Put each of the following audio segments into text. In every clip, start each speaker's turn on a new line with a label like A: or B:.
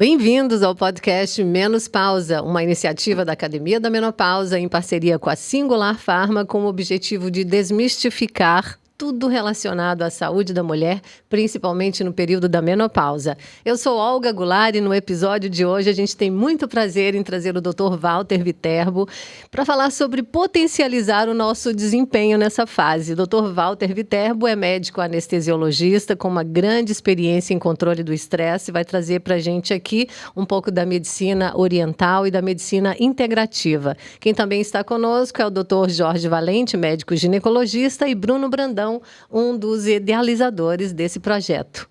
A: Bem-vindos ao podcast Menos Pausa, uma iniciativa da Academia da Menopausa em parceria com a Singular Pharma com o objetivo de desmistificar tudo relacionado à saúde da mulher, principalmente no período da menopausa. Eu sou Olga Goulart e no episódio de hoje a gente tem muito prazer em trazer o Dr. Walter Viterbo para falar sobre potencializar o nosso desempenho nessa fase. O Dr. Walter Viterbo é médico anestesiologista com uma grande experiência em controle do estresse e vai trazer para a gente aqui um pouco da medicina oriental e da medicina integrativa. Quem também está conosco é o Dr. Jorge Valente, médico ginecologista, e Bruno Brandão, um dos idealizadores desse projeto.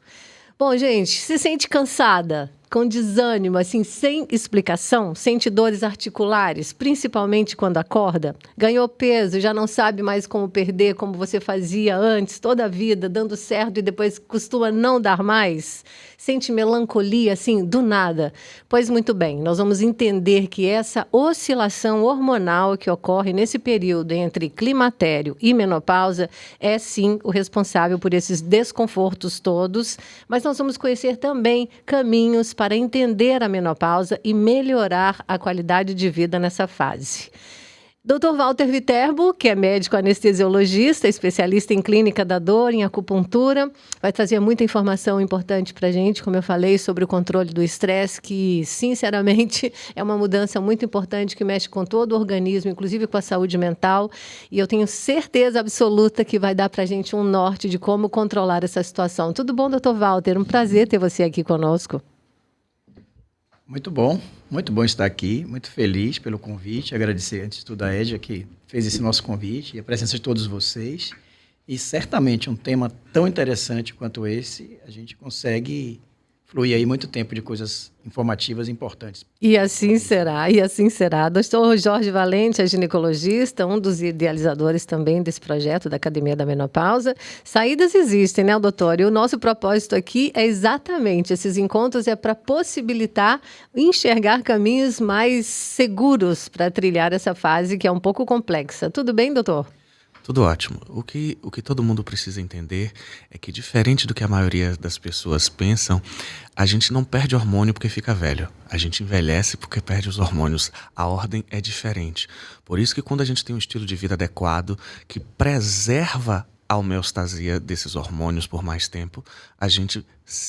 A: Bom, gente, se sente cansada, com desânimo, assim, sem explicação, sente dores articulares, principalmente quando acorda, ganhou peso, já não sabe mais como perder, como você fazia antes, toda a vida, dando certo e depois costuma não dar mais, sente melancolia, assim, do nada. Pois muito bem, nós vamos entender que essa oscilação hormonal que ocorre nesse período entre climatério e menopausa é, sim, o responsável por esses desconfortos todos, mas nós vamos conhecer também caminhos para entender a menopausa e melhorar a qualidade de vida nessa fase. Dr. Walter Viterbo, que é médico anestesiologista, especialista em clínica da dor, em acupuntura, vai trazer muita informação importante para a gente, como eu falei, sobre o controle do estresse, que, sinceramente, é uma mudança muito importante que mexe com todo o organismo, inclusive com a saúde mental, e eu tenho certeza absoluta que vai dar para a gente um norte de como controlar essa situação. Tudo bom, Dr. Walter? Um prazer ter você aqui conosco.
B: Muito bom estar aqui, muito feliz pelo convite, agradecer antes de tudo a Edja que fez esse nosso convite e a presença de todos vocês, e certamente um tema tão interessante quanto esse, a gente consegue fluir aí muito tempo de coisas informativas e importantes.
A: E assim será, e assim será. Dr. Jorge Valente é ginecologista, um dos idealizadores também desse projeto da Academia da Menopausa. Saídas existem, né, doutor? E o nosso propósito aqui é exatamente, esses encontros é para possibilitar enxergar caminhos mais seguros para trilhar essa fase que é um pouco complexa. Tudo bem, doutor?
C: Tudo ótimo. O que todo mundo precisa entender é que, diferente do que a maioria das pessoas pensam, a gente não perde hormônio porque fica velho. A gente envelhece porque perde os hormônios. A ordem é diferente. Por isso que quando a gente tem um estilo de vida adequado, que preserva a homeostasia desses hormônios por mais tempo, a gente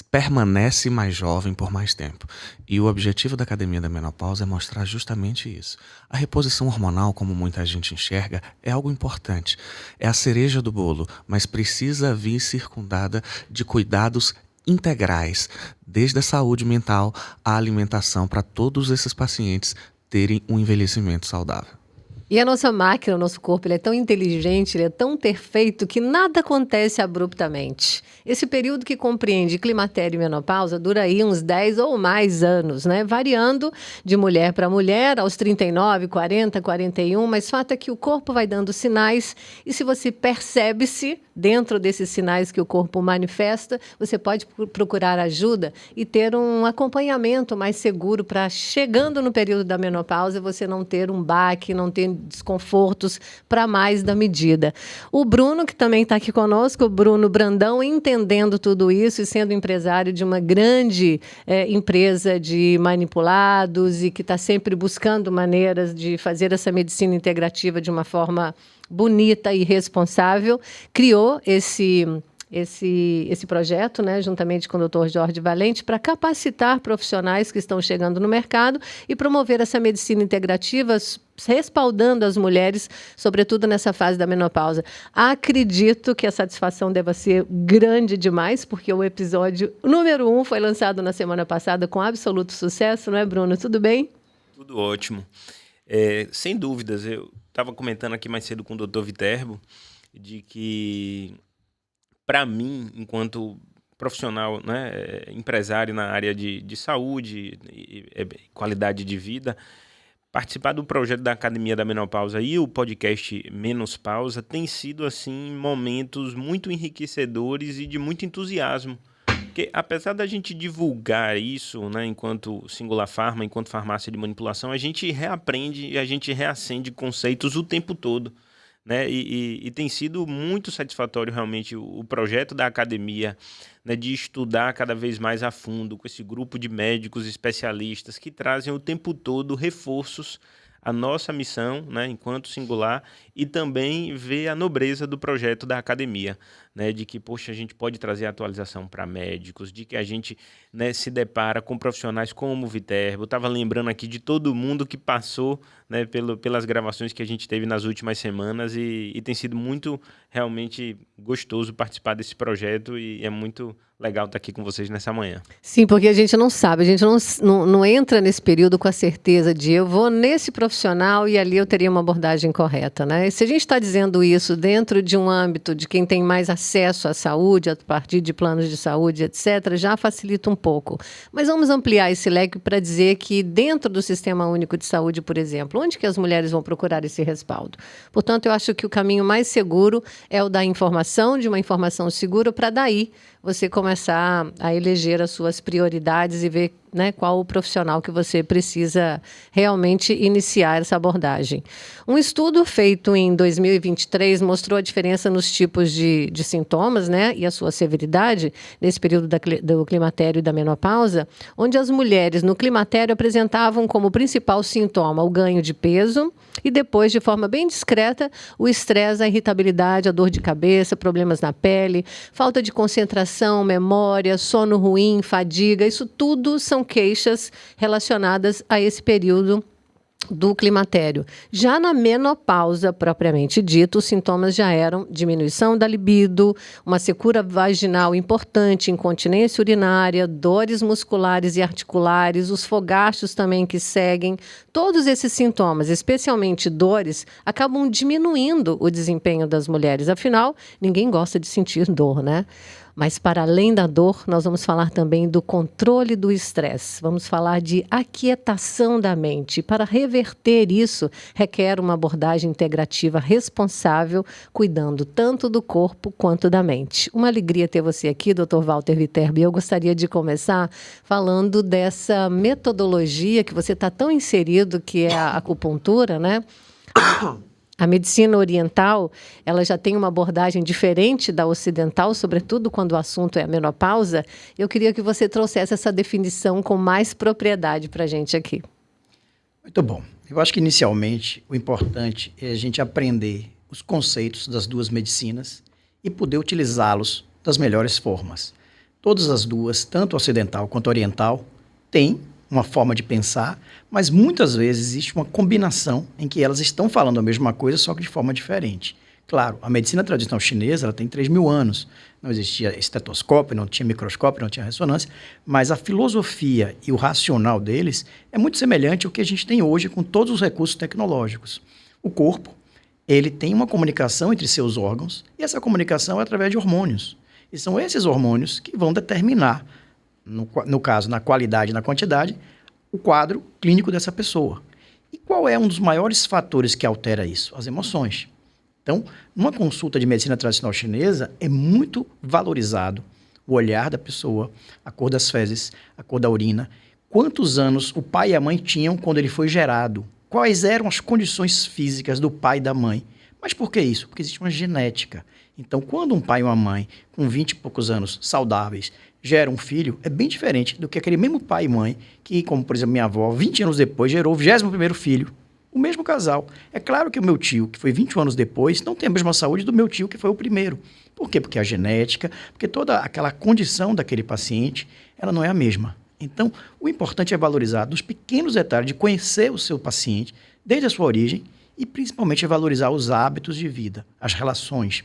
C: permanece mais jovem por mais tempo. E o objetivo da Academia da Menopausa é mostrar justamente isso. A reposição hormonal, como muita gente enxerga, é algo importante. É a cereja do bolo, mas precisa vir circundada de cuidados integrais, desde a saúde mental à alimentação, para todos esses pacientes terem um envelhecimento saudável.
A: E a nossa máquina, o nosso corpo, ele é tão inteligente, ele é tão perfeito que nada acontece abruptamente. Esse período que compreende climatério e menopausa dura aí uns 10 ou mais anos, né? Variando de mulher para mulher, aos 39, 40, 41, mas fato é que o corpo vai dando sinais e se você percebe-se dentro desses sinais que o corpo manifesta, você pode procurar ajuda e ter um acompanhamento mais seguro para, chegando no período da menopausa, você não ter um baque, não ter desconfortos para mais da medida. O Bruno, que também está aqui conosco, o Bruno Brandão, entendendo tudo isso e sendo empresário de uma grande empresa de manipulados e que está sempre buscando maneiras de fazer essa medicina integrativa de uma forma bonita e responsável, criou esse projeto, né, juntamente com o Dr. Jorge Valente, para capacitar profissionais que estão chegando no mercado e promover essa medicina integrativa, respaldando as mulheres, sobretudo nessa fase da menopausa. Acredito que a satisfação deva ser grande demais, porque o episódio número 1 foi lançado na semana passada com absoluto sucesso, não é, Bruno? Tudo bem?
D: Tudo ótimo. Sem dúvidas, eu estava comentando aqui mais cedo com o Dr. Viterbo, de que, para mim, enquanto profissional, né, empresário na área de saúde e qualidade de vida, participar do projeto da Academia da Menopausa e o podcast Menos Pausa tem sido, assim, momentos muito enriquecedores e de muito entusiasmo. Porque, apesar da gente divulgar isso, né, enquanto Singular Pharma, enquanto farmácia de manipulação, a gente reaprende e a gente reacende conceitos o tempo todo. né? E tem sido muito satisfatório realmente o projeto da academia, né, de estudar cada vez mais a fundo com esse grupo de médicos especialistas que trazem o tempo todo reforços à nossa missão, né, enquanto singular, e também ver a nobreza do projeto da academia, né, de que, poxa, a gente pode trazer atualização para médicos, de que a gente, né, se depara com profissionais como o Viterbo. Eu estava lembrando aqui de todo mundo que passou, né, pelas gravações que a gente teve nas últimas semanas e tem sido muito, realmente, gostoso participar desse projeto e é muito legal estar aqui com vocês nessa manhã.
A: Sim, porque a gente não sabe, a gente não entra nesse período com a certeza de eu vou nesse profissional e ali eu teria uma abordagem correta, né? E se a gente está dizendo isso dentro de um âmbito de quem tem mais acesso à saúde, a partir de planos de saúde, etc., já facilita um pouco. Mas vamos ampliar esse leque para dizer que dentro do Sistema Único de Saúde, por exemplo, onde que as mulheres vão procurar esse respaldo? Portanto, eu acho que o caminho mais seguro é o da informação, de uma informação segura, para daí você começar a eleger as suas prioridades e ver, né, qual o profissional que você precisa realmente iniciar essa abordagem. Um estudo feito em 2023 mostrou a diferença nos tipos de sintomas, né, e a sua severidade nesse período do climatério e da menopausa, onde as mulheres no climatério apresentavam como principal sintoma o ganho de peso e depois, de forma bem discreta, o estresse, a irritabilidade, a dor de cabeça, problemas na pele, falta de concentração, memória, sono ruim, fadiga. Isso tudo são queixas relacionadas a esse período do climatério. Já na menopausa, propriamente dito, os sintomas já eram diminuição da libido, uma secura vaginal importante, incontinência urinária, dores musculares e articulares, os fogachos também que seguem. Todos esses sintomas, especialmente dores, acabam diminuindo o desempenho das mulheres. Afinal, ninguém gosta de sentir dor, né? Mas, para além da dor, nós vamos falar também do controle do estresse. Vamos falar de aquietação da mente. Para reverter isso, requer uma abordagem integrativa responsável, cuidando tanto do corpo quanto da mente. Uma alegria ter você aqui, Dr. Walter Viterbo. E eu gostaria de começar falando dessa metodologia que você está tão inserido, que é a acupuntura, né? A medicina oriental, ela já tem uma abordagem diferente da ocidental, sobretudo quando o assunto é a menopausa. Eu queria que você trouxesse essa definição com mais propriedade para a gente aqui.
B: Muito bom. Eu acho que, inicialmente, o importante é a gente aprender os conceitos das duas medicinas e poder utilizá-los das melhores formas. Todas as duas, tanto ocidental quanto oriental, têm uma forma de pensar, mas muitas vezes existe uma combinação em que elas estão falando a mesma coisa, só que de forma diferente. Claro, a medicina tradicional chinesa ela tem 3.000 anos, não existia estetoscópio, não tinha microscópio, não tinha ressonância, mas a filosofia e o racional deles é muito semelhante ao que a gente tem hoje com todos os recursos tecnológicos. O corpo, ele tem uma comunicação entre seus órgãos e essa comunicação é através de hormônios. E são esses hormônios que vão determinar, no caso, na qualidade e na quantidade, o quadro clínico dessa pessoa. E qual é um dos maiores fatores que altera isso? As emoções. Então, numa consulta de medicina tradicional chinesa, é muito valorizado o olhar da pessoa, a cor das fezes, a cor da urina, quantos anos o pai e a mãe tinham quando ele foi gerado, quais eram as condições físicas do pai e da mãe. Mas por que isso? Porque existe uma genética. Então, quando um pai e uma mãe, com 20 e poucos anos, saudáveis, geram um filho, é bem diferente do que aquele mesmo pai e mãe que, como por exemplo minha avó, 20 anos depois, gerou o 21º filho. O mesmo casal. É claro que o meu tio, que foi 20 anos depois, não tem a mesma saúde do meu tio, que foi o primeiro. Por quê? Porque a genética, porque toda aquela condição daquele paciente, ela não é a mesma. Então, o importante é valorizar dos pequenos detalhes de conhecer o seu paciente, desde a sua origem, e principalmente é valorizar os hábitos de vida, as relações.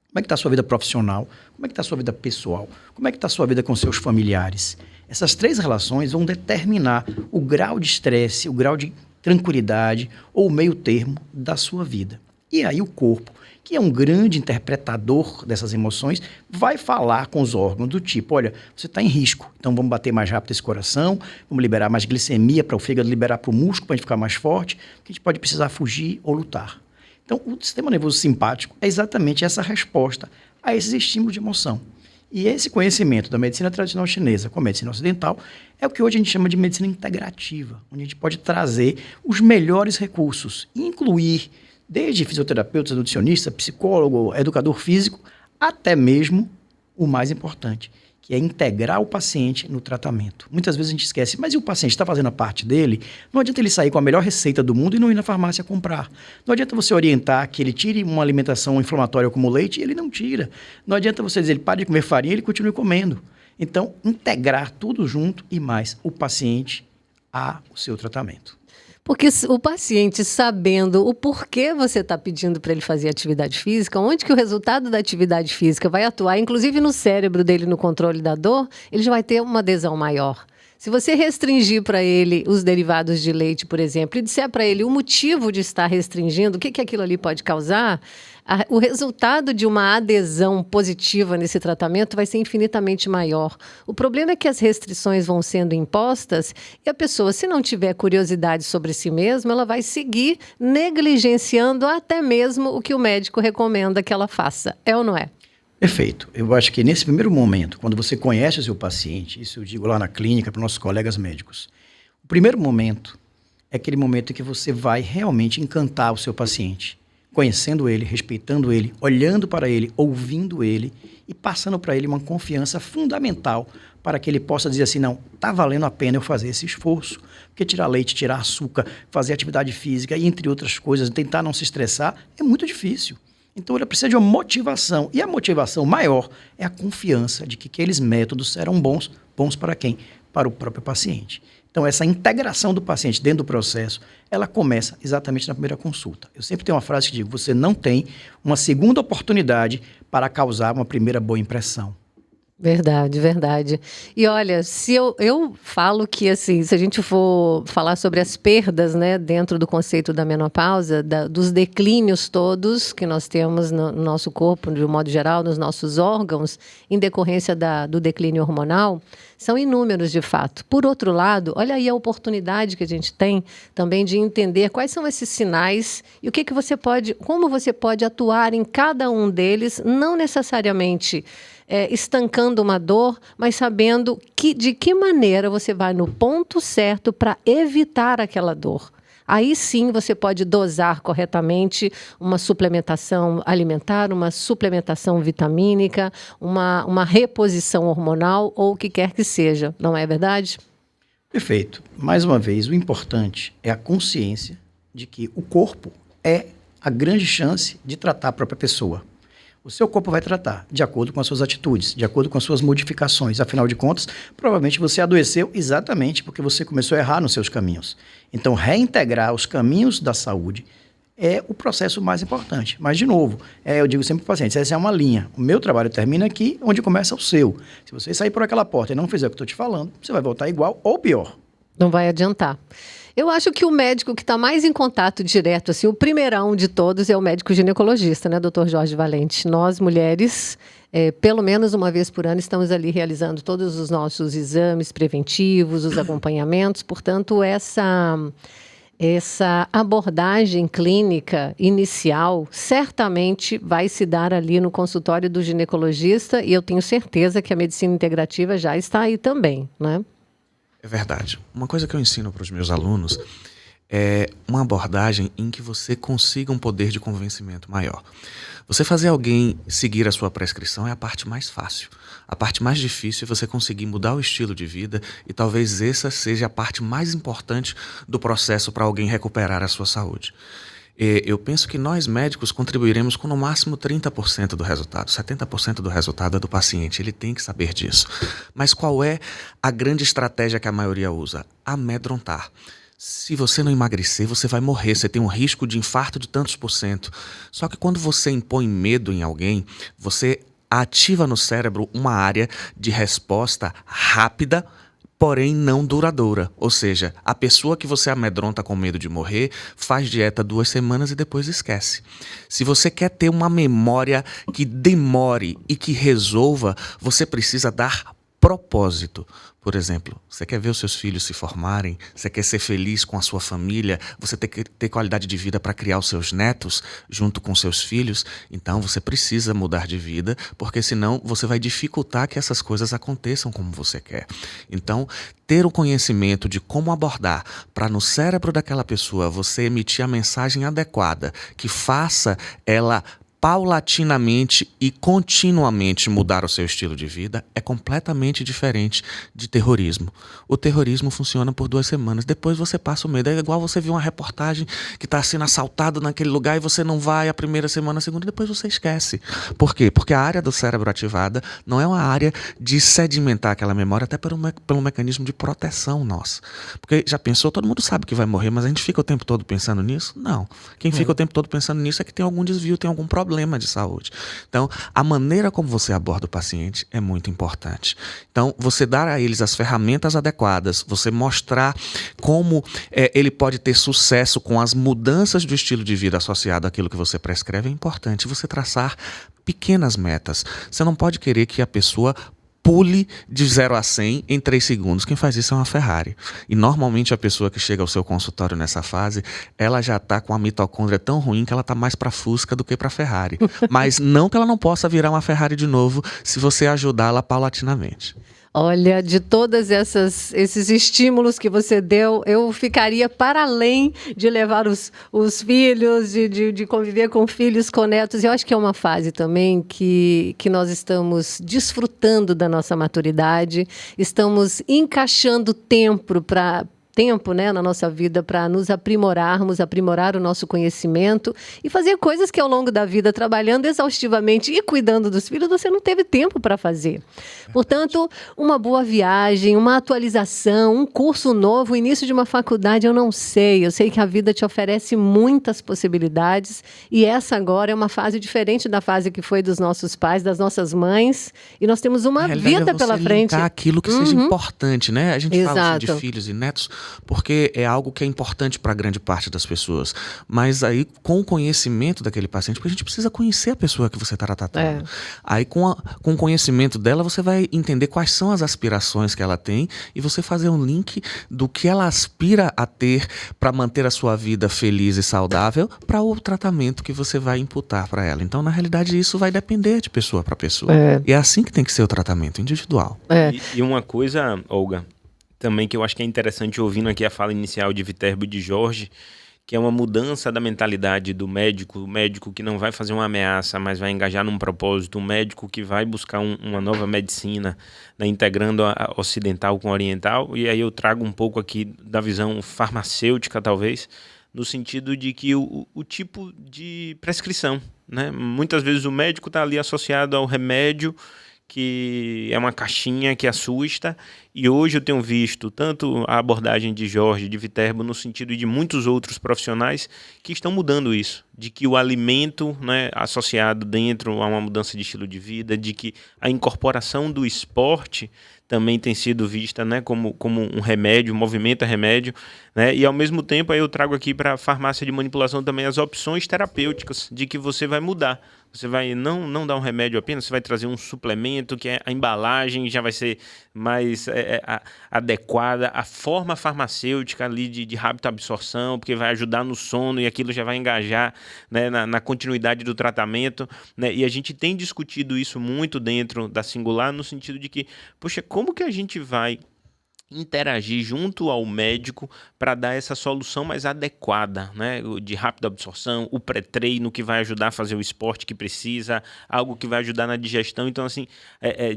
B: Como é que está a sua vida profissional? Como é que está a sua vida pessoal? Como é que está a sua vida com seus familiares? Essas 3 relações vão determinar o grau de estresse, o grau de tranquilidade ou o meio termo da sua vida. E aí o corpo, que é um grande interpretador dessas emoções, vai falar com os órgãos do tipo, olha, você está em risco, então vamos bater mais rápido esse coração, vamos liberar mais glicemia para o fígado liberar para o músculo para a gente ficar mais forte, porque a gente pode precisar fugir ou lutar. Então, o sistema nervoso simpático é exatamente essa resposta a esses estímulos de emoção. E esse conhecimento da medicina tradicional chinesa com a medicina ocidental é o que hoje a gente chama de medicina integrativa, onde a gente pode trazer os melhores recursos, incluir desde fisioterapeuta, nutricionista, psicólogo, educador físico, até mesmo o mais importante, que é integrar o paciente no tratamento. Muitas vezes a gente esquece, mas e o paciente está fazendo a parte dele? Não adianta ele sair com a melhor receita do mundo e não ir na farmácia comprar. Não adianta você orientar que ele tire uma alimentação inflamatória como o leite e ele não tira. Não adianta você dizer, ele pare de comer farinha e ele continue comendo. Então, integrar tudo junto e mais o paciente ao seu tratamento.
A: Porque o paciente, sabendo o porquê você está pedindo para ele fazer atividade física, onde que o resultado da atividade física vai atuar, inclusive no cérebro dele, no controle da dor, ele já vai ter uma adesão maior. Se você restringir para ele os derivados de leite, por exemplo, e disser para ele o motivo de estar restringindo, o que aquilo ali pode causar, o resultado de uma adesão positiva nesse tratamento vai ser infinitamente maior. O problema é que as restrições vão sendo impostas e a pessoa, se não tiver curiosidade sobre si mesma, ela vai seguir negligenciando até mesmo o que o médico recomenda que ela faça. É ou não é?
B: Perfeito. Eu acho que nesse primeiro momento, quando você conhece o seu paciente, isso eu digo lá na clínica para nossos colegas médicos, o primeiro momento é aquele momento em que você vai realmente encantar o seu paciente, conhecendo ele, respeitando ele, olhando para ele, ouvindo ele e passando para ele uma confiança fundamental para que ele possa dizer assim, não, está valendo a pena eu fazer esse esforço, porque tirar leite, tirar açúcar, fazer atividade física e entre outras coisas, tentar não se estressar, é muito difícil. Então ele precisa de uma motivação, e a motivação maior é a confiança de que aqueles métodos serão bons para quem? Para o próprio paciente. Então essa integração do paciente dentro do processo, ela começa exatamente na primeira consulta. Eu sempre tenho uma frase que digo, você não tem uma segunda oportunidade para causar uma primeira boa impressão.
A: Verdade, verdade. E olha, se eu falo que, assim, se a gente for falar sobre as perdas, né, dentro do conceito da menopausa, dos declínios todos que nós temos no nosso corpo, de um modo geral, nos nossos órgãos, em decorrência do declínio hormonal, são inúmeros de fato. Por outro lado, olha aí a oportunidade que a gente tem também de entender quais são esses sinais e como você pode atuar em cada um deles, não necessariamente estancando uma dor, mas sabendo de que maneira você vai no ponto certo para evitar aquela dor. Aí sim você pode dosar corretamente uma suplementação alimentar, uma suplementação vitamínica, uma reposição hormonal ou o que quer que seja, não é verdade?
B: Perfeito. Mais uma vez, o importante é a consciência de que o corpo é a grande chance de tratar a própria pessoa. O seu corpo vai tratar de acordo com as suas atitudes, de acordo com as suas modificações. Afinal de contas, provavelmente você adoeceu exatamente porque você começou a errar nos seus caminhos. Então, reintegrar os caminhos da saúde é o processo mais importante. Mas, de novo, eu digo sempre para o paciente, essa é uma linha. O meu trabalho termina aqui, onde começa o seu. Se você sair por aquela porta e não fizer o que eu estou te falando, você vai voltar igual ou pior.
A: Não vai adiantar. Eu acho que o médico que está mais em contato direto, assim, o primeirão de todos é o médico ginecologista, né, Dr. Jorge Valente. Nós, mulheres, pelo menos uma vez por ano, estamos ali realizando todos os nossos exames preventivos, os acompanhamentos. Portanto, essa abordagem clínica inicial certamente vai se dar ali no consultório do ginecologista e eu tenho certeza que a medicina integrativa já está aí também, né?
C: É verdade. Uma coisa que eu ensino para os meus alunos é uma abordagem em que você consiga um poder de convencimento maior. Você fazer alguém seguir a sua prescrição é a parte mais fácil. A parte mais difícil é você conseguir mudar o estilo de vida e talvez essa seja a parte mais importante do processo para alguém recuperar a sua saúde. Eu penso que nós médicos contribuiremos com no máximo 30% do resultado. 70% do resultado é do paciente, ele tem que saber disso. Mas qual é a grande estratégia que a maioria usa? Amedrontar. Se você não emagrecer, você vai morrer, você tem um risco de infarto de tantos %. Só que quando você impõe medo em alguém, você ativa no cérebro uma área de resposta rápida, porém não duradoura. Ou seja, a pessoa que você amedronta com medo de morrer faz dieta 2 semanas e depois esquece. Se você quer ter uma memória que demore e que resolva, você precisa dar propósito. Por exemplo, você quer ver os seus filhos se formarem? Você quer ser feliz com a sua família? Você tem que ter qualidade de vida para criar os seus netos junto com seus filhos? Então você precisa mudar de vida, porque senão você vai dificultar que essas coisas aconteçam como você quer. Então, ter o conhecimento de como abordar para no cérebro daquela pessoa você emitir a mensagem adequada, que faça ela paulatinamente e continuamente mudar o seu estilo de vida, é completamente diferente de terrorismo. O terrorismo funciona por 2 semanas, depois você passa o medo. É igual você viu uma reportagem que está sendo assaltado naquele lugar e você não vai a primeira semana, a segunda, depois você esquece. Por quê? Porque a área do cérebro ativada não é uma área de sedimentar aquela memória, até pelo mecanismo de proteção nosso. Porque já pensou, todo mundo sabe que vai morrer, mas a gente fica o tempo todo pensando nisso? Não. Quem fica o tempo todo pensando nisso é que tem algum desvio, tem algum problema de saúde. Então, a maneira como você aborda o paciente é muito importante. Então, você dar a eles as ferramentas adequadas, você mostrar como ele pode ter sucesso com as mudanças do estilo de vida associado àquilo que você prescreve é importante. Você traçar pequenas metas. Você não pode querer que a pessoa pule de 0 a 100 em 3 segundos. Quem faz isso é uma Ferrari. E normalmente a pessoa que chega ao seu consultório nessa fase, ela já está com a mitocôndria tão ruim que ela está mais para Fusca do que para Ferrari. Mas não que ela não possa virar uma Ferrari de novo se você ajudá-la paulatinamente.
A: Olha, de todos esses estímulos que você deu, eu ficaria para além de levar os filhos, de conviver com filhos, com netos. Eu acho que é uma fase também que nós estamos desfrutando da nossa maturidade, estamos encaixando tempo, né, na nossa vida para nos aprimorarmos, aprimorar o nosso conhecimento e fazer coisas que ao longo da vida, trabalhando exaustivamente e cuidando dos filhos, você não teve tempo para fazer. Portanto, uma boa viagem, uma atualização, um curso novo, o início de uma faculdade, eu sei que a vida te oferece muitas possibilidades e essa agora é uma fase diferente da fase que foi dos nossos pais, das nossas mães, e nós temos uma vida pela frente.
C: Aquilo que seja importante, né? A gente fala assim de
A: Exato.
C: filhos e netos, porque é algo que é importante para grande parte das pessoas. Mas aí, com o conhecimento daquele paciente, porque a gente precisa conhecer a pessoa que você está tratando. Aí, com o conhecimento dela, você vai entender quais são as aspirações que ela tem e você fazer um link do que ela aspira a ter para manter a sua vida feliz e saudável para o tratamento que você vai imputar para ela. Então, na realidade, isso vai depender de pessoa para pessoa. E é assim que tem que ser o tratamento individual.
D: E uma coisa, Olga, também que eu acho que é interessante, ouvindo aqui a fala inicial de Viterbo e de Jorge, que é uma mudança da mentalidade do médico, o médico que não vai fazer uma ameaça, mas vai engajar num propósito, um médico que vai buscar uma nova medicina, né, integrando a ocidental com a oriental, e aí eu trago um pouco aqui da visão farmacêutica, talvez, no sentido de que o tipo de prescrição, né? Muitas vezes o médico está ali associado ao remédio, que é uma caixinha que assusta, e hoje eu tenho visto tanto a abordagem de Jorge, de Viterbo, no sentido de muitos outros profissionais que estão mudando isso, de que o alimento, né, associado dentro a uma mudança de estilo de vida, de que a incorporação do esporte também tem sido vista, né, como um remédio, um movimento a remédio, né, e ao mesmo tempo aí eu trago aqui para a farmácia de manipulação também as opções terapêuticas, de que você vai mudar. Você vai não dar um remédio apenas, você vai trazer um suplemento, que a embalagem já vai ser mais adequada, a forma farmacêutica ali de rápida absorção, porque vai ajudar no sono e aquilo já vai engajar, né, na continuidade do tratamento, né? E a gente tem discutido isso muito dentro da Singular, no sentido de que, poxa, como que a gente vai interagir junto ao médico para dar essa solução mais adequada, né, de rápida absorção, o pré-treino que vai ajudar a fazer o esporte que precisa, algo que vai ajudar na digestão. Então, assim,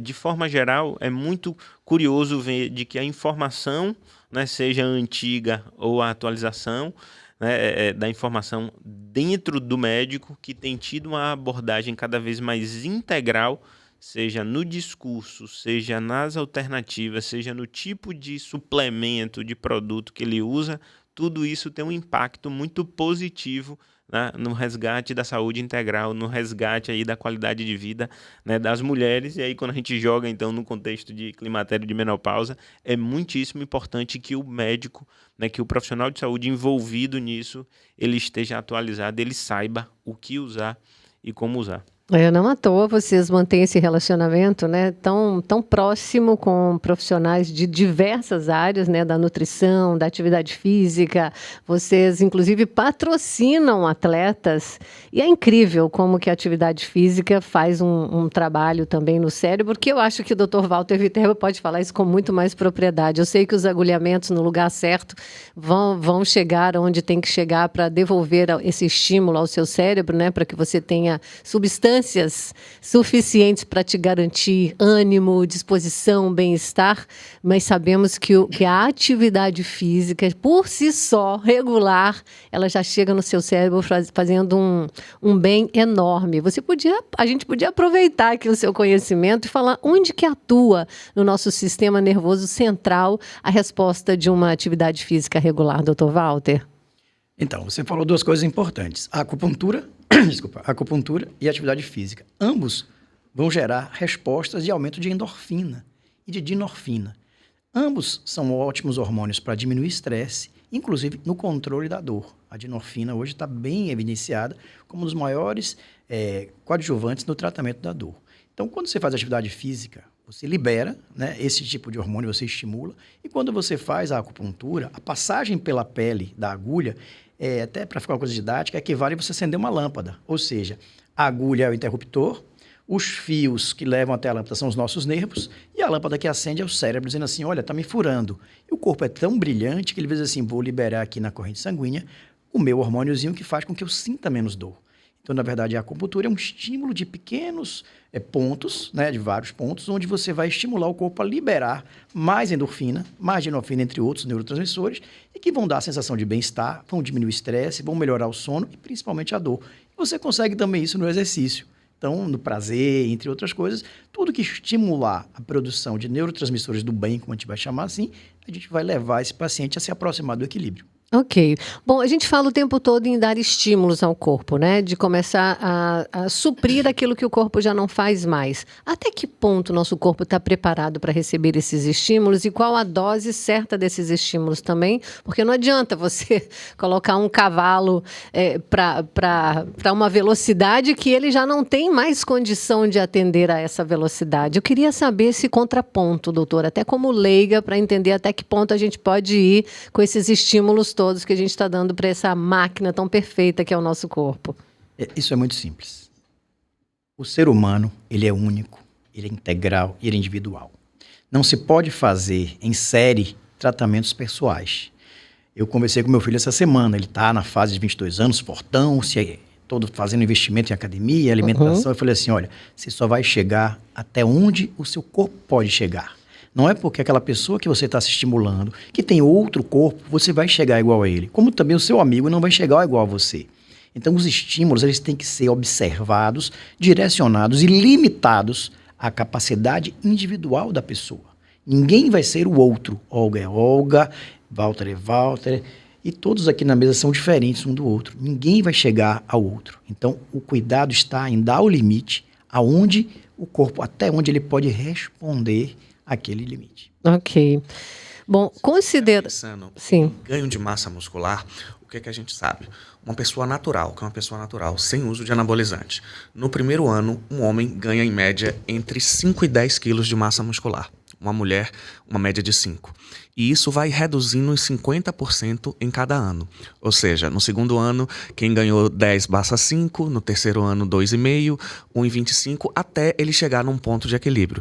D: de forma geral, é muito curioso ver de que a informação, né, seja antiga ou a atualização, né, da informação dentro do médico, que tem tido uma abordagem cada vez mais integral, seja no discurso, seja nas alternativas, seja no tipo de suplemento, de produto que ele usa, tudo isso tem um impacto muito positivo, né, no resgate da saúde integral, no resgate aí da qualidade de vida, né, das mulheres. E aí quando a gente joga então no contexto de climatério, de menopausa, é muitíssimo importante que o médico, né, que o profissional de saúde envolvido nisso, ele esteja atualizado, ele saiba o que usar e como usar.
A: Não à toa vocês mantêm esse relacionamento, né, tão próximo com profissionais de diversas áreas, né, da nutrição, da atividade física. Vocês, inclusive, patrocinam atletas. E é incrível como que a atividade física faz um trabalho também no cérebro, porque eu acho que o Dr. Walter Viterbo pode falar isso com muito mais propriedade. Eu sei que os agulhamentos no lugar certo vão chegar onde tem que chegar para devolver esse estímulo ao seu cérebro, né, para que você tenha substâncias suficientes para te garantir ânimo, disposição, bem-estar, mas sabemos que a atividade física, por si só, regular, ela já chega no seu cérebro fazendo um bem enorme. A gente podia aproveitar aqui o seu conhecimento e falar onde que atua no nosso sistema nervoso central a resposta de uma atividade física regular, Dr. Walter?
B: Então, você falou duas coisas importantes. A acupuntura, a acupuntura e a atividade física. Ambos vão gerar respostas de aumento de endorfina e de dinorfina. Ambos são ótimos hormônios para diminuir estresse, inclusive no controle da dor. A dinorfina hoje está bem evidenciada como um dos maiores coadjuvantes no tratamento da dor. Então, quando você faz atividade física, você libera, né, esse tipo de hormônio, você estimula. E quando você faz a acupuntura, a passagem pela pele da agulha, até para ficar uma coisa didática, equivale a você acender uma lâmpada. Ou seja, a agulha é o interruptor, os fios que levam até a lâmpada são os nossos nervos, e a lâmpada que acende é o cérebro, dizendo assim, olha, está me furando. E o corpo é tão brilhante que ele diz assim, vou liberar aqui na corrente sanguínea o meu hormôniozinho que faz com que eu sinta menos dor. Então, na verdade, a acupuntura é um estímulo de pequenos pontos, né, de vários pontos, onde você vai estimular o corpo a liberar mais endorfina, mais dinorfina, entre outros neurotransmissores, e que vão dar a sensação de bem-estar, vão diminuir o estresse, vão melhorar o sono e principalmente a dor. E você consegue também isso no exercício. Então, no prazer, entre outras coisas, tudo que estimular a produção de neurotransmissores do bem, como a gente vai chamar assim, a gente vai levar esse paciente a se aproximar do equilíbrio.
A: Ok. Bom, a gente fala o tempo todo em dar estímulos ao corpo, né? De começar a suprir aquilo que o corpo já não faz mais. Até que ponto o nosso corpo está preparado para receber esses estímulos e qual a dose certa desses estímulos também? Porque não adianta você colocar um cavalo para uma velocidade que ele já não tem mais condição de atender a essa velocidade. Eu queria saber esse contraponto, doutor, até como leiga, para entender até que ponto a gente pode ir com esses estímulos todos que a gente está dando para essa máquina tão perfeita que é o nosso corpo.
B: Isso é muito simples. O ser humano, ele é único, ele é integral e ele é individual. Não se pode fazer em série tratamentos pessoais. Eu conversei com meu filho essa semana, ele está na fase de 22 anos, fortão, todo fazendo investimento em academia, alimentação. Eu falei assim, olha, você só vai chegar até onde o seu corpo pode chegar. Não é porque aquela pessoa que você está se estimulando, que tem outro corpo, você vai chegar igual a ele. Como também o seu amigo não vai chegar igual a você. Então, os estímulos eles têm que ser observados, direcionados e limitados à capacidade individual da pessoa. Ninguém vai ser o outro. Olga é Olga, Walter é Walter. E todos aqui na mesa são diferentes um do outro. Ninguém vai chegar ao outro. Então, o cuidado está em dar o limite aonde o corpo, até onde ele pode responder aquele limite.
A: Ok. Bom, considera...
C: Sim. Ganho de massa muscular, o que é que a gente sabe? Uma pessoa natural, sem uso de anabolizante. No primeiro ano, um homem ganha em média entre 5 e 10 quilos de massa muscular. Uma mulher, uma média de 5. E isso vai reduzindo em 50% em cada ano. Ou seja, no segundo ano, quem ganhou 10 passa 5, no terceiro ano 2,5, 1,25, até ele chegar num ponto de equilíbrio.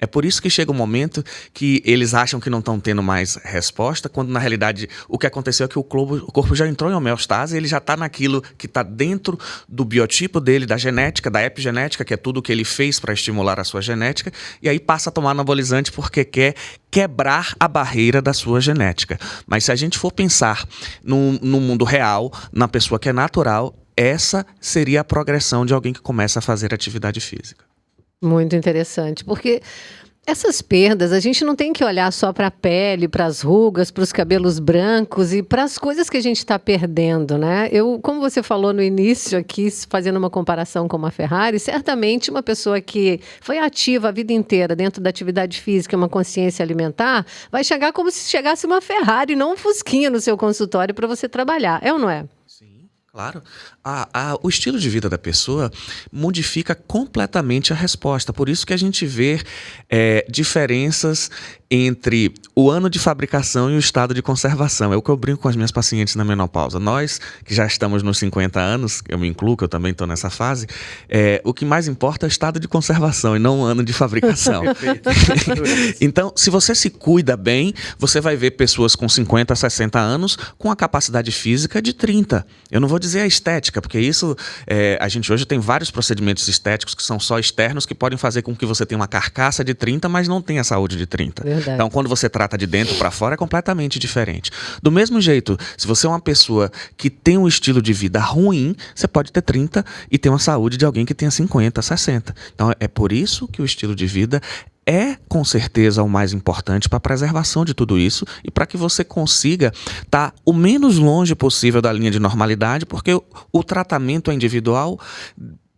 C: É por isso que chega um momento que eles acham que não estão tendo mais resposta, quando na realidade o que aconteceu é que o corpo já entrou em homeostase, ele já está naquilo que está dentro do biotipo dele, da genética, da epigenética, que é tudo que ele fez para estimular a sua genética, e aí passa a tomar anabolizante porque quer quebrar a barreira da sua genética. Mas se a gente for pensar no mundo real, na pessoa que é natural, essa seria a progressão de alguém que começa a fazer atividade física.
A: Muito interessante, porque essas perdas, a gente não tem que olhar só para a pele, para as rugas, para os cabelos brancos e para as coisas que a gente está perdendo, né? Como você falou no início aqui, fazendo uma comparação com uma Ferrari, certamente uma pessoa que foi ativa a vida inteira dentro da atividade física, uma consciência alimentar, vai chegar como se chegasse uma Ferrari, não um Fusquinha no seu consultório para você trabalhar, é ou não é?
C: Sim, Claro. O estilo de vida da pessoa modifica completamente a resposta. Por isso que a gente vê diferenças entre o ano de fabricação e o estado de conservação. É o que eu brinco com as minhas pacientes na menopausa. Nós, que já estamos nos 50 anos, eu me incluo, que eu também estou nessa fase, o que mais importa é o estado de conservação e não o ano de fabricação. Então, se você se cuida bem, você vai ver pessoas com 50, 60 anos com a capacidade física de 30. Eu não vou dizer a estética, porque isso, a gente hoje tem vários procedimentos estéticos que são só externos, que podem fazer com que você tenha uma carcaça de 30, mas não tenha a saúde de 30. Verdade. Então, quando você trata de dentro para fora, é completamente diferente. Do mesmo jeito, se você é uma pessoa que tem um estilo de vida ruim, você pode ter 30 e ter uma saúde de alguém que tenha 50, 60. Então, é por isso que o estilo de vida é, com certeza, o mais importante para a preservação de tudo isso e para que você consiga estar o menos longe possível da linha de normalidade, porque o tratamento é individual,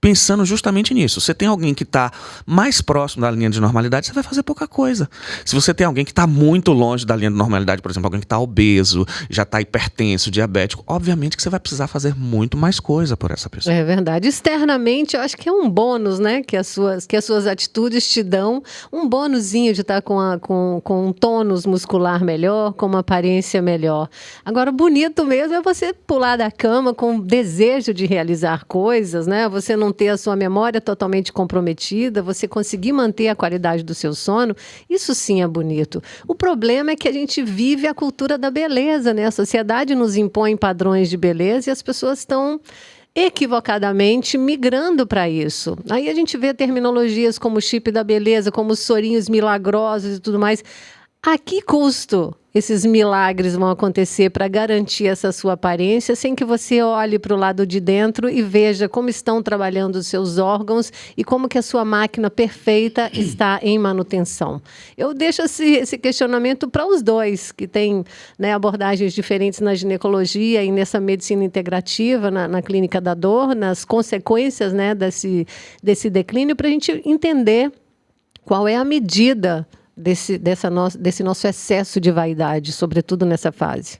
C: pensando justamente nisso. Você tem alguém que está mais próximo da linha de normalidade, você vai fazer pouca coisa. Se você tem alguém que está muito longe da linha de normalidade, por exemplo, alguém que está obeso, já está hipertenso, diabético, obviamente que você vai precisar fazer muito mais coisa por essa pessoa.
A: É verdade. Externamente, eu acho que é um bônus, né? Que as suas atitudes te dão um bônusinho de estar com um tônus muscular melhor, com uma aparência melhor. Agora, bonito mesmo é você pular da cama com desejo de realizar coisas, né? Você não ter a sua memória totalmente comprometida, você conseguir manter a qualidade do seu sono, isso sim é bonito. O problema é que a gente vive a cultura da beleza, né? A sociedade nos impõe padrões de beleza e as pessoas estão equivocadamente migrando para isso. Aí a gente vê terminologias como chip da beleza, como sorinhos milagrosos e tudo mais. A que custo esses milagres vão acontecer para garantir essa sua aparência sem que você olhe para o lado de dentro e veja como estão trabalhando os seus órgãos e como que a sua máquina perfeita está em manutenção? Eu deixo esse questionamento para os dois, que têm, né, abordagens diferentes na ginecologia e nessa medicina integrativa, na clínica da dor, nas consequências, né, desse declínio, para a gente entender qual é a medida desse nosso excesso de vaidade, sobretudo nessa fase.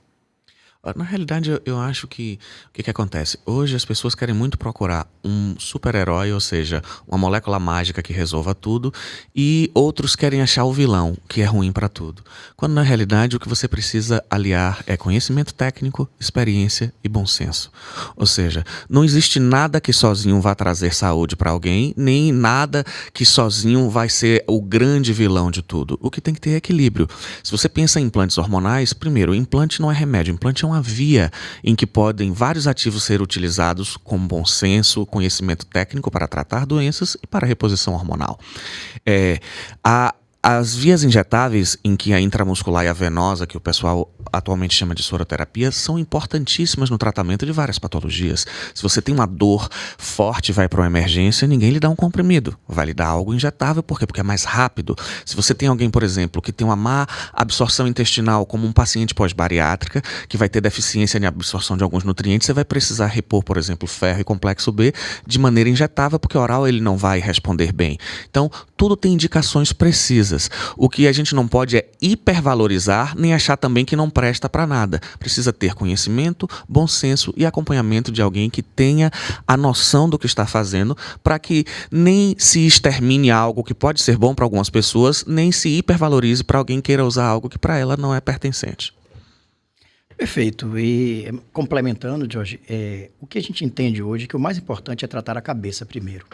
C: Na realidade, eu acho que o que acontece? Hoje as pessoas querem muito procurar um super-herói, ou seja, uma molécula mágica que resolva tudo, e outros querem achar o vilão, que é ruim para tudo. Quando na realidade o que você precisa aliar é conhecimento técnico, experiência e bom senso. Ou seja, não existe nada que sozinho vá trazer saúde para alguém, nem nada que sozinho vai ser o grande vilão de tudo. O que tem que ter é equilíbrio. Se você pensa em implantes hormonais, primeiro, o implante não é remédio, o implante é uma via em que podem vários ativos ser utilizados com bom senso, conhecimento técnico para tratar doenças e para reposição hormonal. As vias injetáveis, em que a intramuscular e a venosa, que o pessoal atualmente chama de soroterapia, são importantíssimas no tratamento de várias patologias. Se você tem uma dor forte e vai para uma emergência, ninguém lhe dá um comprimido, vai lhe dar algo injetável. Por quê? Porque é mais rápido. Se você tem alguém, por exemplo, que tem uma má absorção intestinal, como um paciente pós-bariátrica, que vai ter deficiência na absorção de alguns nutrientes, você vai precisar repor, por exemplo, ferro e complexo B de maneira injetável, porque oral ele não vai responder bem. Então, tudo tem indicações precisas. O que a gente não pode é hipervalorizar, nem achar também que não presta para nada. Precisa ter conhecimento, bom senso e acompanhamento de alguém que tenha a noção do que está fazendo, para que nem se extermine algo que pode ser bom para algumas pessoas, nem se hipervalorize para alguém queira usar algo que para ela não é pertencente.
B: Perfeito. E complementando, Jorge, o que a gente entende hoje é que o mais importante é tratar a cabeça primeiro.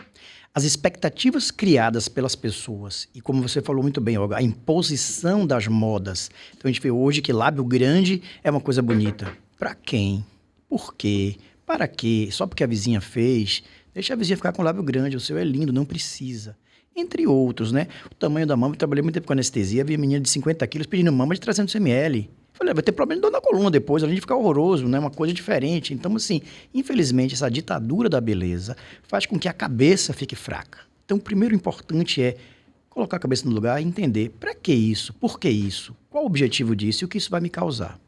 B: As expectativas criadas pelas pessoas, e como você falou muito bem, Olga, a imposição das modas. Então a gente vê hoje que lábio grande é uma coisa bonita. Para quem? Por quê? Para quê? Só porque a vizinha fez? Deixa a vizinha ficar com lábio grande, o seu é lindo, não precisa. Entre outros, né? O tamanho da mama, eu trabalhei muito tempo com anestesia, havia menina de 50 quilos pedindo mama de 300 ml. Falei, vai ter problema de dor na coluna depois, além de ficar horroroso, né? Uma coisa diferente. Então, assim, infelizmente, essa ditadura da beleza faz com que a cabeça fique fraca. Então, o primeiro importante é colocar a cabeça no lugar e entender para que isso, por que isso, qual o objetivo disso e o que isso vai me causar.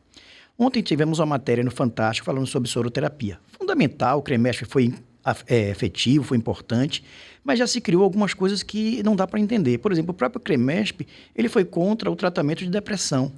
B: Ontem tivemos uma matéria no Fantástico falando sobre soroterapia. Fundamental, o CREMESP foi efetivo, foi importante, mas já se criou algumas coisas que não dá para entender. Por exemplo, o próprio CREMESP, ele foi contra o tratamento de depressão.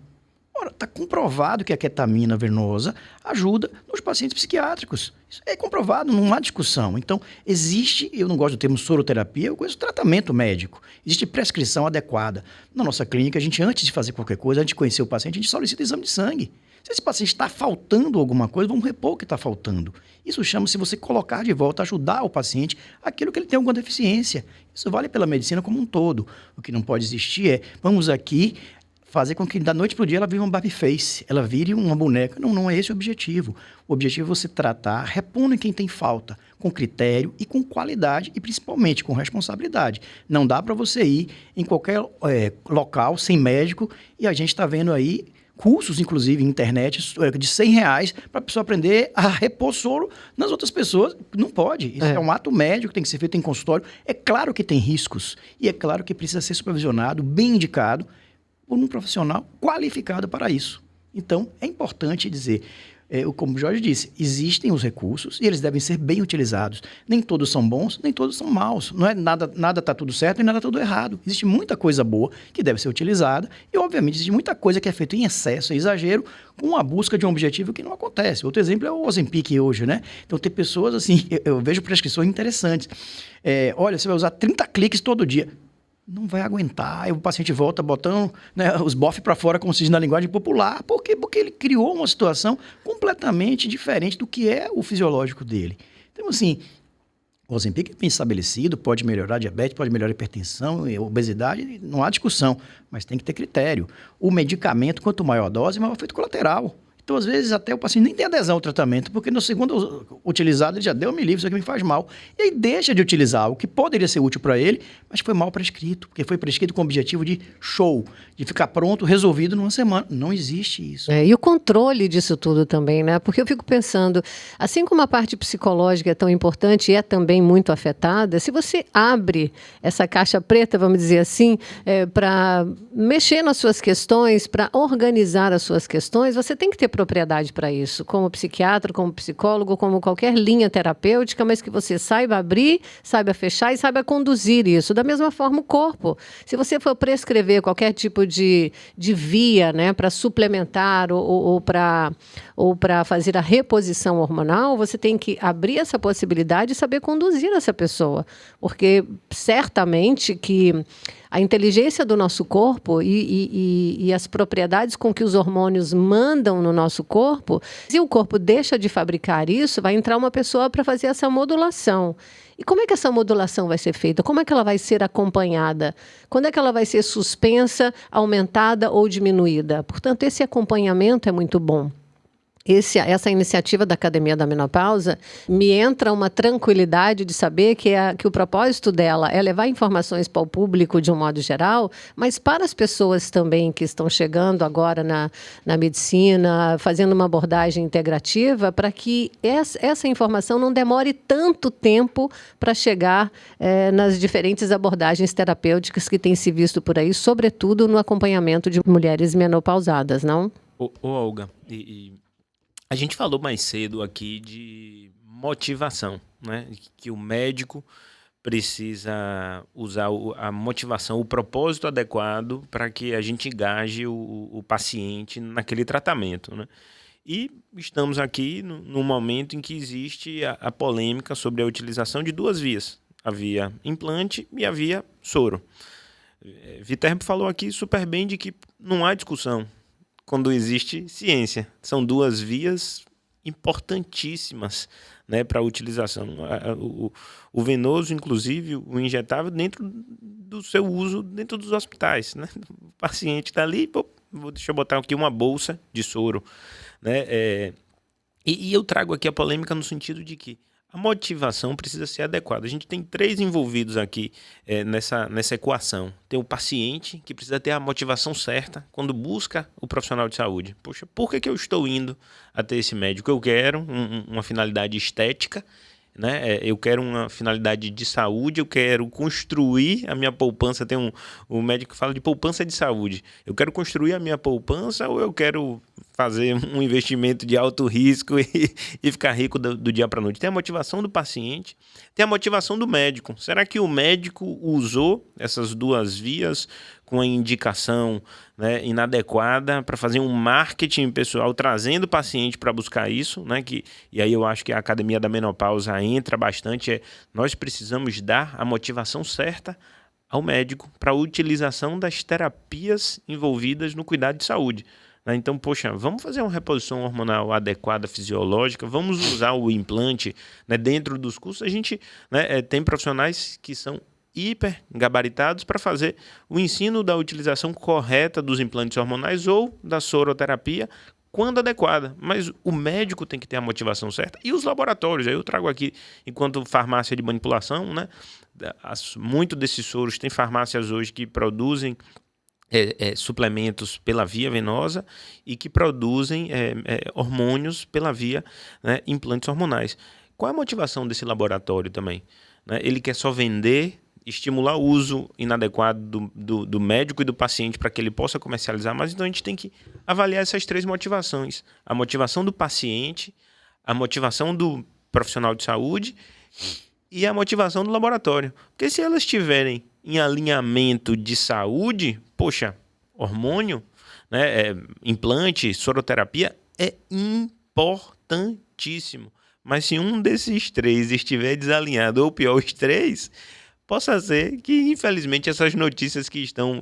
B: Ora, está comprovado que a ketamina venosa ajuda nos pacientes psiquiátricos. Isso é comprovado, não há discussão. Então, existe, eu não gosto do termo soroterapia, eu gosto do tratamento médico. Existe prescrição adequada. Na nossa clínica, a gente, antes de fazer qualquer coisa, antes de conhecer o paciente, a gente solicita exame de sangue. Se esse paciente está faltando alguma coisa, vamos repor o que está faltando. Isso chama-se você colocar de volta, ajudar o paciente aquilo que ele tem alguma deficiência. Isso vale pela medicina como um todo. O que não pode existir é, vamos aqui fazer com que da noite para o dia ela vire uma babyface, ela vire uma boneca. Não, não é esse o objetivo. O objetivo é você tratar, repondo em quem tem falta, com critério e com qualidade e principalmente com responsabilidade. Não dá para você ir em qualquer local sem médico e a gente está vendo aí cursos, inclusive, em internet, de R$100 para a pessoa aprender a repor soro nas outras pessoas. Não pode. Isso é um ato médico, tem que ser feito em consultório. É claro que tem riscos e é claro que precisa ser supervisionado, bem indicado, por um profissional qualificado para isso. Então, é importante dizer, como o Jorge disse, existem os recursos e eles devem ser bem utilizados. Nem todos são bons, nem todos são maus. Não é nada está tudo certo e nada tudo errado. Existe muita coisa boa que deve ser utilizada e, obviamente, existe muita coisa que é feita em excesso, em exagero, com a busca de um objetivo que não acontece. Outro exemplo é o Ozempic hoje, né? Então, tem pessoas assim, eu vejo prescrições interessantes. Olha, você vai usar 30 cliques todo dia. Não vai aguentar, aí o paciente volta botando, né, os bofs para fora, como se diz na linguagem popular. Por quê? Porque ele criou uma situação completamente diferente do que é o fisiológico dele. Então, assim, o Ozempic é bem estabelecido, pode melhorar a diabetes, pode melhorar a hipertensão, a obesidade, não há discussão, mas tem que ter critério. O medicamento, quanto maior a dose, maior o efeito colateral. Então, às vezes, até o paciente nem tem adesão ao tratamento, porque no segundo utilizado ele já deu, me livre, isso aqui me faz mal. E aí deixa de utilizar algo que poderia ser útil para ele, mas foi mal prescrito, porque foi prescrito com o objetivo de show, de ficar pronto, resolvido numa semana. Não existe isso.
A: E o controle disso tudo também, né? Porque eu fico pensando, assim como a parte psicológica é tão importante e é também muito afetada, se você abre essa caixa preta, vamos dizer assim, para mexer nas suas questões, para organizar as suas questões, você tem que ter propriedade para isso, como psiquiatra, como psicólogo, como qualquer linha terapêutica, mas que você saiba abrir, saiba fechar e saiba conduzir isso. Da mesma forma, o corpo. Se você for prescrever qualquer tipo de via, né, para suplementar ou para fazer a reposição hormonal, você tem que abrir essa possibilidade e saber conduzir essa pessoa. Porque certamente que a inteligência do nosso corpo e as propriedades com que os hormônios mandam no nosso corpo, se o corpo deixa de fabricar isso, vai entrar uma pessoa para fazer essa modulação. E como é que essa modulação vai ser feita? Como é que ela vai ser acompanhada? Quando é que ela vai ser suspensa, aumentada ou diminuída? Portanto, esse acompanhamento é muito bom. Essa iniciativa da Academia da Menopausa me entra uma tranquilidade de saber que o propósito dela é levar informações para o público de um modo geral, mas para as pessoas também que estão chegando agora na medicina, fazendo uma abordagem integrativa, para que essa informação não demore tanto tempo para chegar nas diferentes abordagens terapêuticas que têm se visto por aí, sobretudo no acompanhamento de mulheres menopausadas, não?
D: Olga, a gente falou mais cedo aqui de motivação, né? Que o médico precisa usar a motivação, o propósito adequado para que a gente engaje o paciente naquele tratamento, né? E estamos aqui no momento em que existe a polêmica sobre a utilização de duas vias, a via implante e a via soro. Viterbo falou aqui super bem de que não há discussão quando existe ciência. São duas vias importantíssimas, né, para a utilização. O venoso, inclusive, o injetável, dentro do seu uso dentro dos hospitais, né? O paciente está ali, deixa eu botar aqui uma bolsa de soro, né? E eu trago aqui a polêmica no sentido de que a motivação precisa ser adequada. A gente tem três envolvidos aqui nessa equação. Tem o paciente, que precisa ter a motivação certa quando busca o profissional de saúde. Poxa, por que eu estou indo até esse médico? Eu quero uma finalidade estética, né? Eu quero uma finalidade de saúde, eu quero construir a minha poupança. Tem um médico que fala de poupança de saúde. Eu quero construir a minha poupança ou eu quero fazer um investimento de alto risco e ficar rico do dia para a noite. Tem a motivação do paciente, tem a motivação do médico. Será que o médico usou essas duas vias com a indicação, né, inadequada para fazer um marketing pessoal, trazendo o paciente para buscar isso, né, e aí eu acho que a Academia da Menopausa entra bastante, nós precisamos dar a motivação certa ao médico para a utilização das terapias envolvidas no cuidado de saúde. Então, poxa, vamos fazer uma reposição hormonal adequada, fisiológica, vamos usar o implante, né, dentro dos cursos. A gente, né, tem profissionais que são hiper gabaritados para fazer o ensino da utilização correta dos implantes hormonais ou da soroterapia quando adequada, mas o médico tem que ter a motivação certa e os laboratórios. Aí eu trago aqui, enquanto farmácia de manipulação, né, muito desses soros, tem farmácias hoje que produzem suplementos pela via venosa e que produzem hormônios pela via, né, implantes hormonais. Qual é a motivação desse laboratório também? Né? Ele quer só vender, estimular o uso inadequado do médico e do paciente para que ele possa comercializar, mas então a gente tem que avaliar essas três motivações. A motivação do paciente, a motivação do profissional de saúde e a motivação do laboratório. Porque se elas estiverem em alinhamento de saúde, poxa, hormônio, né, implante, soroterapia é importantíssimo. Mas se um desses três estiver desalinhado, ou pior, os três, possa ser que, infelizmente, essas notícias que estão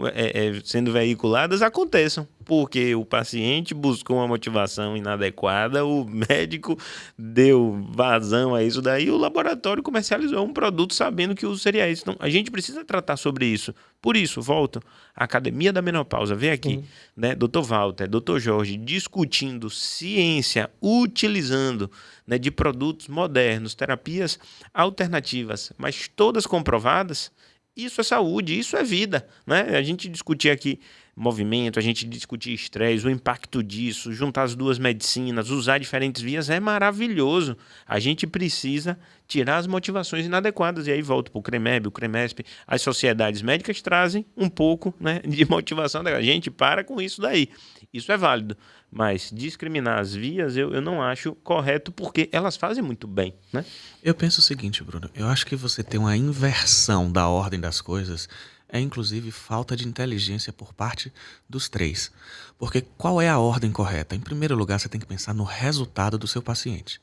D: sendo veiculadas aconteçam, porque o paciente buscou uma motivação inadequada, o médico deu vazão a isso daí, o laboratório comercializou um produto sabendo que o uso seria esse. Então, a gente precisa tratar sobre isso. Por isso, volto, a Academia da Menopausa, vem aqui, né, Dr. Walter, Dr. Jorge, discutindo ciência, utilizando, né, de produtos modernos, terapias alternativas, mas todas comprovadas. Isso é saúde, isso é vida, né? A gente discutir aqui movimento, a gente discutir estresse, o impacto disso, juntar as duas medicinas, usar diferentes vias, é maravilhoso. A gente precisa tirar as motivações inadequadas. E aí volto para o CREMEB, o CREMESP, as sociedades médicas trazem um pouco, né, de motivação. A gente para com isso daí. Isso é válido. Mas discriminar as vias eu não acho correto, porque elas fazem muito bem, né?
C: Eu penso o seguinte, Bruno, eu acho que você tem uma inversão da ordem das coisas, inclusive falta de inteligência por parte dos três. Porque qual é a ordem correta? Em primeiro lugar, você tem que pensar no resultado do seu paciente.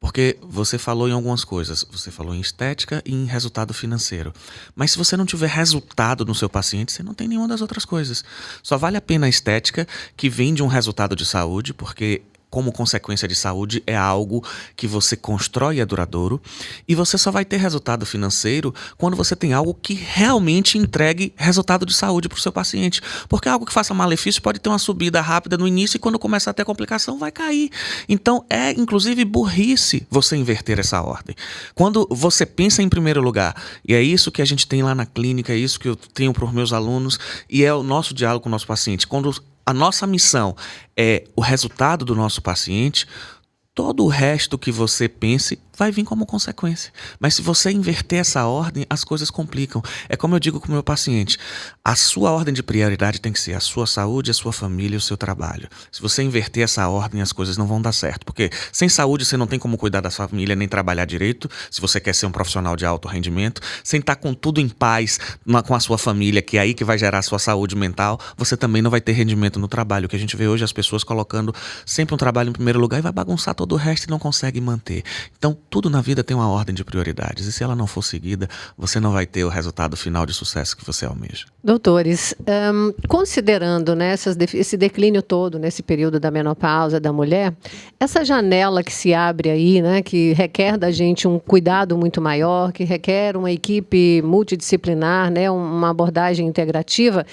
C: Porque você falou em algumas coisas, você falou em estética e em resultado financeiro. Mas se você não tiver resultado no seu paciente, você não tem nenhuma das outras coisas. Só vale a pena a estética, que vem de um resultado de saúde, porque como consequência de saúde é algo que você constrói e é duradouro, e você só vai ter resultado financeiro quando você tem algo que realmente entregue resultado de saúde para o seu paciente, porque algo que faça malefício pode ter uma subida rápida no início e quando começar a ter complicação vai cair. Então é inclusive burrice você inverter essa ordem. Quando você pensa em primeiro lugar, e é isso que a gente tem lá na clínica, é isso que eu tenho para os meus alunos, e é o nosso diálogo com o nosso paciente, quando a nossa missão é o resultado do nosso paciente, todo o resto que você pense vai vir como consequência. Mas se você inverter essa ordem, as coisas complicam. É como eu digo com o meu paciente, a sua ordem de prioridade tem que ser a sua saúde, a sua família e o seu trabalho. Se você inverter essa ordem, as coisas não vão dar certo. Porque sem saúde você não tem como cuidar da sua família nem trabalhar direito, se você quer ser um profissional de alto rendimento. Sem estar com tudo em paz com a sua família, que é aí que vai gerar a sua saúde mental, você também não vai ter rendimento no trabalho. O que a gente vê hoje é as pessoas colocando sempre um trabalho em primeiro lugar e vai bagunçar todo o resto e não consegue manter. Então, tudo na vida tem uma ordem de prioridades e se ela não for seguida, você não vai ter o resultado final de sucesso que você almeja.
A: Doutores, considerando, né, esse declínio todo nesse período da menopausa da mulher, essa janela que se abre aí, né, que requer da gente um cuidado muito maior, que requer uma equipe multidisciplinar, né, uma abordagem integrativa,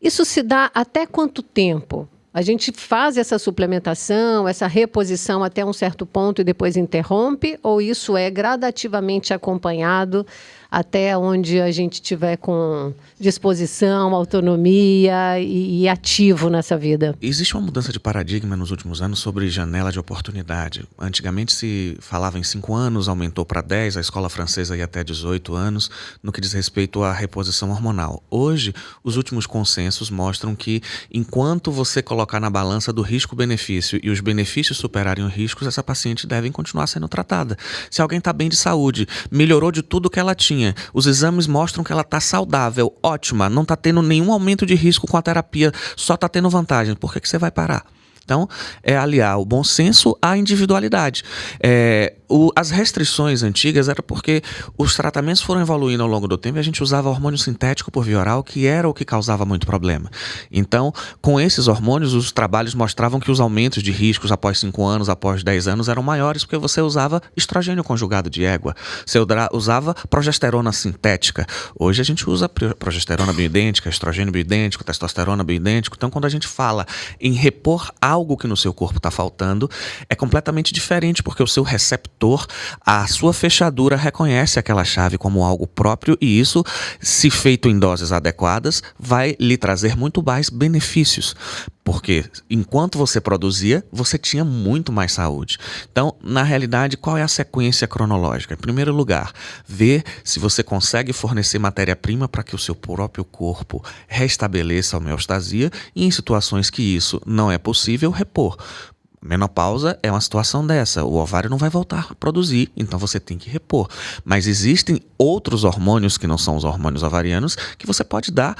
A: isso se dá até quanto tempo? A gente faz essa suplementação, essa reposição até um certo ponto e depois interrompe? Ou isso é gradativamente acompanhado até onde a gente tiver com disposição, autonomia e ativo nessa vida.
C: Existe uma mudança de paradigma nos últimos anos sobre janela de oportunidade. Antigamente se falava em 5 anos, aumentou para 10, a escola francesa ia até 18 anos, no que diz respeito à reposição hormonal. Hoje, os últimos consensos mostram que, enquanto você colocar na balança do risco-benefício e os benefícios superarem os riscos, essa paciente deve continuar sendo tratada. Se alguém está bem de saúde, melhorou de tudo que ela tinha, os exames mostram que ela está saudável, ótima, não está tendo nenhum aumento de risco com a terapia, só está tendo vantagem, por que você vai parar? Então, é aliar o bom senso à individualidade. As restrições antigas eram porque os tratamentos foram evoluindo ao longo do tempo e a gente usava hormônio sintético por via oral, que era o que causava muito problema. Então, com esses hormônios, os trabalhos mostravam que os aumentos de riscos após 5 anos, após 10 anos, eram maiores porque você usava estrogênio conjugado de égua, você usava progesterona sintética. Hoje a gente usa progesterona bioidêntica, estrogênio bioidêntico, testosterona bioidêntico. Então, quando a gente fala em repor algo que no seu corpo está faltando, é completamente diferente, porque o seu receptor, a sua fechadura reconhece aquela chave como algo próprio e isso, se feito em doses adequadas, vai lhe trazer muito mais benefícios. Porque enquanto você produzia, você tinha muito mais saúde. Então, na realidade, qual é a sequência cronológica? Em primeiro lugar, ver se você consegue fornecer matéria-prima para que o seu próprio corpo restabeleça a homeostasia e, em situações que isso não é possível, repor. Menopausa é uma situação dessa, o ovário não vai voltar a produzir, então você tem que repor. Mas existem outros hormônios que não são os hormônios ovarianos que você pode dar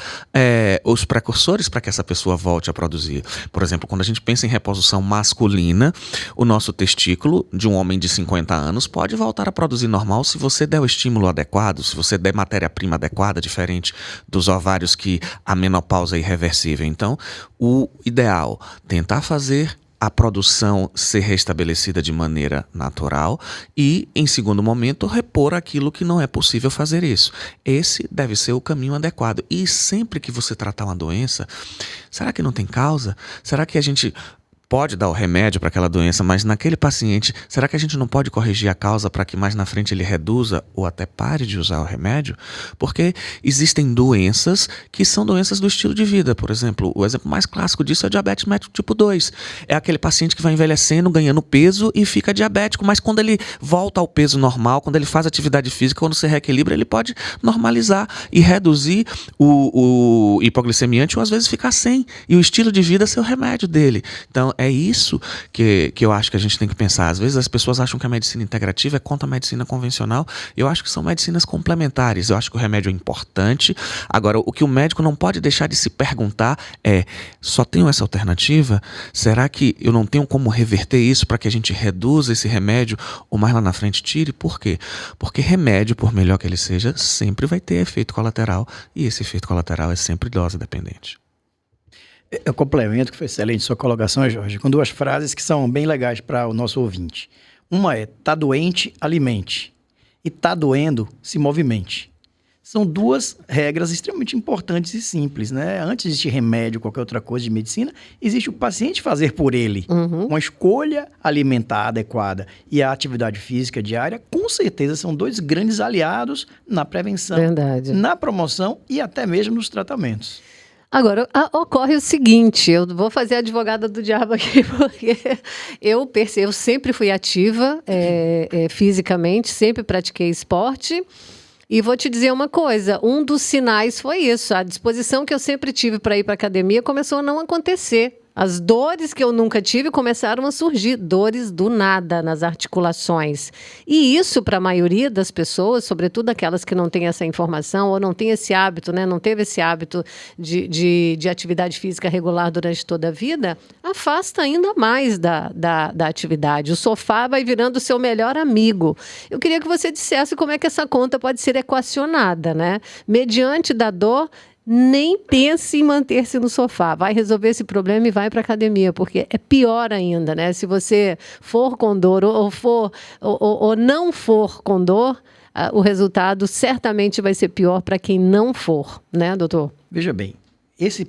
C: os precursores para que essa pessoa volte a produzir. Por exemplo, quando a gente pensa em reposição masculina, o nosso testículo de um homem de 50 anos pode voltar a produzir normal se você der o estímulo adequado, se você der matéria-prima adequada, diferente dos ovários que a menopausa é irreversível. Então, o ideal, tentar fazer a produção ser restabelecida de maneira natural e, em segundo momento, repor aquilo que não é possível fazer isso. Esse deve ser o caminho adequado. E sempre que você tratar uma doença, será que não tem causa? Será que a gente pode dar o remédio para aquela doença, mas naquele paciente, será que a gente não pode corrigir a causa para que mais na frente ele reduza ou até pare de usar o remédio? Porque existem doenças que são doenças do estilo de vida. Por exemplo, o exemplo mais clássico disso é o diabetes mellitus tipo 2. É aquele paciente que vai envelhecendo, ganhando peso e fica diabético, mas quando ele volta ao peso normal, quando ele faz atividade física, quando se reequilibra, ele pode normalizar e reduzir o hipoglicemiante ou às vezes ficar sem. E o estilo de vida ser o remédio dele. Então, é isso que eu acho que a gente tem que pensar. Às vezes as pessoas acham que a medicina integrativa é contra a medicina convencional. Eu acho que são medicinas complementares. Eu acho que o remédio é importante. Agora, o que o médico não pode deixar de se perguntar é: só tenho essa alternativa? Será que eu não tenho como reverter isso para que a gente reduza esse remédio ou mais lá na frente tire? Por quê? Porque remédio, por melhor que ele seja, sempre vai ter efeito colateral e esse efeito colateral é sempre dose dependente.
B: Eu complemento, que foi excelente sua colocação, Jorge, com 2 frases que são bem legais para o nosso ouvinte. Uma é: tá doente, alimente. E tá doendo, se movimente. São 2 regras extremamente importantes e simples, né? Antes de existir remédio, qualquer outra coisa de medicina, existe o paciente fazer por ele. Uma escolha alimentar adequada e a atividade física diária, com certeza, são 2 grandes aliados na prevenção,
A: Verdade.
B: na promoção e até mesmo nos tratamentos.
A: Agora, ocorre o seguinte, eu vou fazer a advogada do diabo aqui, porque eu percebo, sempre fui ativa fisicamente, sempre pratiquei esporte. E vou te dizer uma coisa, um dos sinais foi isso, a disposição que eu sempre tive para ir para a academia começou a não acontecer. As dores que eu nunca tive começaram a surgir, dores do nada nas articulações. E isso, para a maioria das pessoas, sobretudo aquelas que não têm essa informação ou não têm esse hábito, né, não teve esse hábito de atividade física regular durante toda a vida, afasta ainda mais da atividade. O sofá vai virando o seu melhor amigo. Eu queria que você dissesse como é que essa conta pode ser equacionada, né? Mediante da dor, nem pense em manter-se no sofá. Vai resolver esse problema e vai para a academia, porque é pior ainda, né? Se você for com dor ou não for com dor, o resultado certamente vai ser pior para quem não for, né, doutor?
B: Veja bem, esse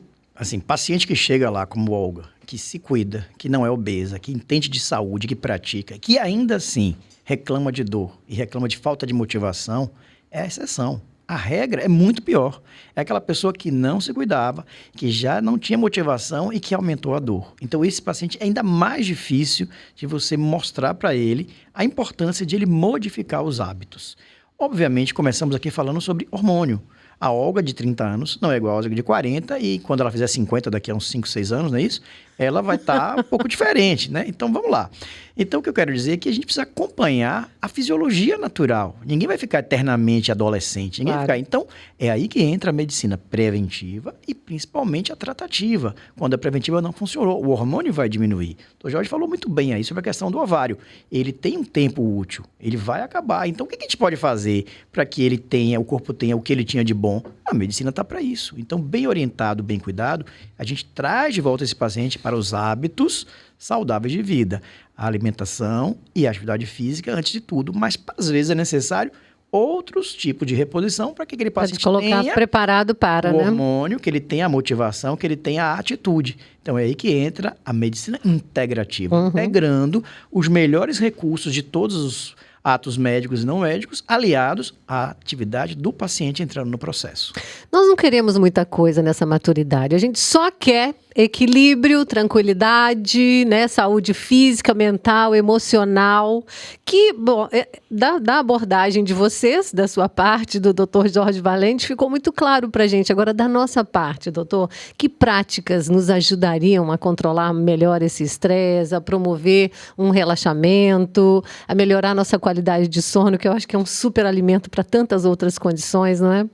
B: paciente que chega lá como Olga, que se cuida, que não é obesa, que entende de saúde, que pratica, que ainda assim reclama de dor e reclama de falta de motivação, é a exceção. A regra é muito pior. É aquela pessoa que não se cuidava, que já não tinha motivação e que aumentou a dor. Então, esse paciente é ainda mais difícil de você mostrar para ele a importância de ele modificar os hábitos. Obviamente, começamos aqui falando sobre hormônio. A Olga de 30 anos não é igual a Olga de 40 e quando ela fizer 50 daqui a uns 5, 6 anos, não é isso? Ela vai estar um pouco diferente, né? Então, vamos lá. Então, o que eu quero dizer é que a gente precisa acompanhar a fisiologia natural. Ninguém vai ficar eternamente adolescente. Ninguém vai ficar. Então, é aí que entra a medicina preventiva e principalmente a tratativa. Quando a preventiva não funcionou, o hormônio vai diminuir. O Jorge falou muito bem aí sobre a questão do ovário. Ele tem um tempo útil, ele vai acabar. Então, o que a gente pode fazer para que ele tenha, o corpo tenha o que ele tinha de bom? A medicina está para isso. Então, bem orientado, bem cuidado, a gente traz de volta esse paciente para os hábitos saudáveis de vida. A alimentação e a atividade física, antes de tudo, mas às vezes é necessário outros tipos de reposição para que aquele paciente tenha
A: preparado para,
B: o hormônio, que ele tenha a motivação, que ele tenha a atitude. Então é aí que entra a medicina integrativa, integrando os melhores recursos de todos os atos médicos e não médicos, aliados à atividade do paciente entrando no processo.
A: Nós não queremos muita coisa nessa maturidade, a gente só quer equilíbrio, tranquilidade, né? Saúde física, mental, emocional, que, bom, da abordagem de vocês, da sua parte, do Dr. Jorge Valente, ficou muito claro para a gente. Agora, da nossa parte, doutor, que práticas nos ajudariam a controlar melhor esse estresse, a promover um relaxamento, a melhorar a nossa qualidade de sono, que eu acho que é um super alimento para tantas outras condições, não é?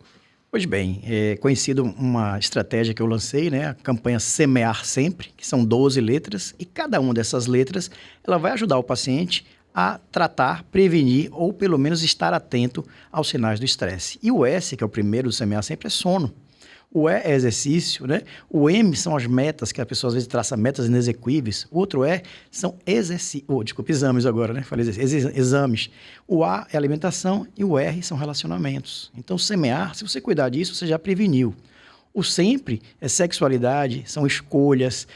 B: Pois bem, é conhecido uma estratégia que eu lancei, né? A campanha Semear Sempre, que são 12 letras, e cada uma dessas letras ela vai ajudar o paciente a tratar, prevenir ou pelo menos estar atento aos sinais do estresse. E o S, que é o primeiro do Semear Sempre, é sono. O E é exercício, né? O M são as metas, que a pessoa às vezes traça metas inexequíveis. O outro E são exames agora, né? Falei exames. O A é alimentação e o R são relacionamentos. Então, semear, se você cuidar disso, você já preveniu. O sempre é sexualidade, são escolhas,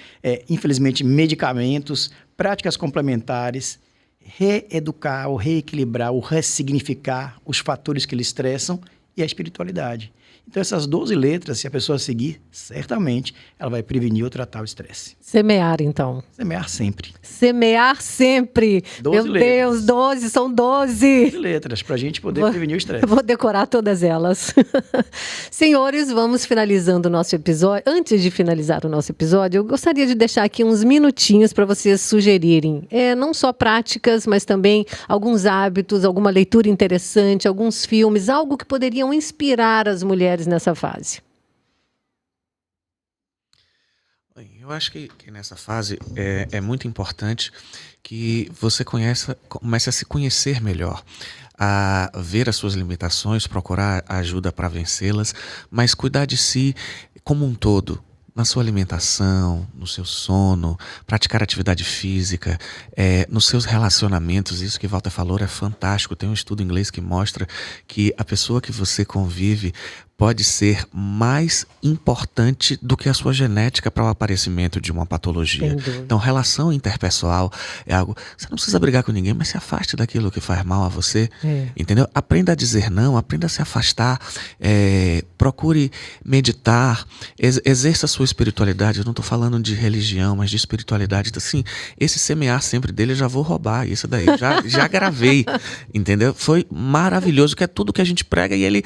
B: infelizmente, medicamentos, práticas complementares, reeducar, ou reequilibrar, ou ressignificar os fatores que lhe estressam e a espiritualidade. Então, essas 12 letras, se a pessoa seguir, certamente ela vai prevenir ou tratar o estresse.
A: Semear, então.
B: Semear sempre.
A: Semear sempre.
B: 12
A: Meu
B: letras.
A: Deus, 12, são 12.
B: 12 letras, para a gente poder prevenir o estresse.
A: Vou decorar todas elas. Senhores, vamos finalizando o nosso episódio. Antes de finalizar o nosso episódio, eu gostaria de deixar aqui uns minutinhos para vocês sugerirem. Não só práticas, mas também alguns hábitos, alguma leitura interessante, alguns filmes, algo que poderiam inspirar as mulheres nessa fase.
C: Eu acho que nessa fase é muito importante que você comece a se conhecer melhor, a ver as suas limitações, procurar ajuda para vencê-las, mas cuidar de si como um todo. Na sua alimentação, no seu sono, praticar atividade física, nos seus relacionamentos. Isso que Walter falou é fantástico. Tem um estudo em inglês que mostra que a pessoa que você convive pode ser mais importante do que a sua genética para o aparecimento de uma patologia. Então, relação interpessoal é algo... Você não precisa brigar com ninguém, mas se afaste daquilo que faz mal a você. Entendeu? Aprenda a dizer não, aprenda a se afastar, procure meditar, exerça a sua espiritualidade. Eu não estou falando de religião, mas de espiritualidade. Então, assim, esse semear sempre dele, eu já vou roubar isso daí. Já gravei, entendeu? Foi maravilhoso, que é tudo que a gente prega, e ele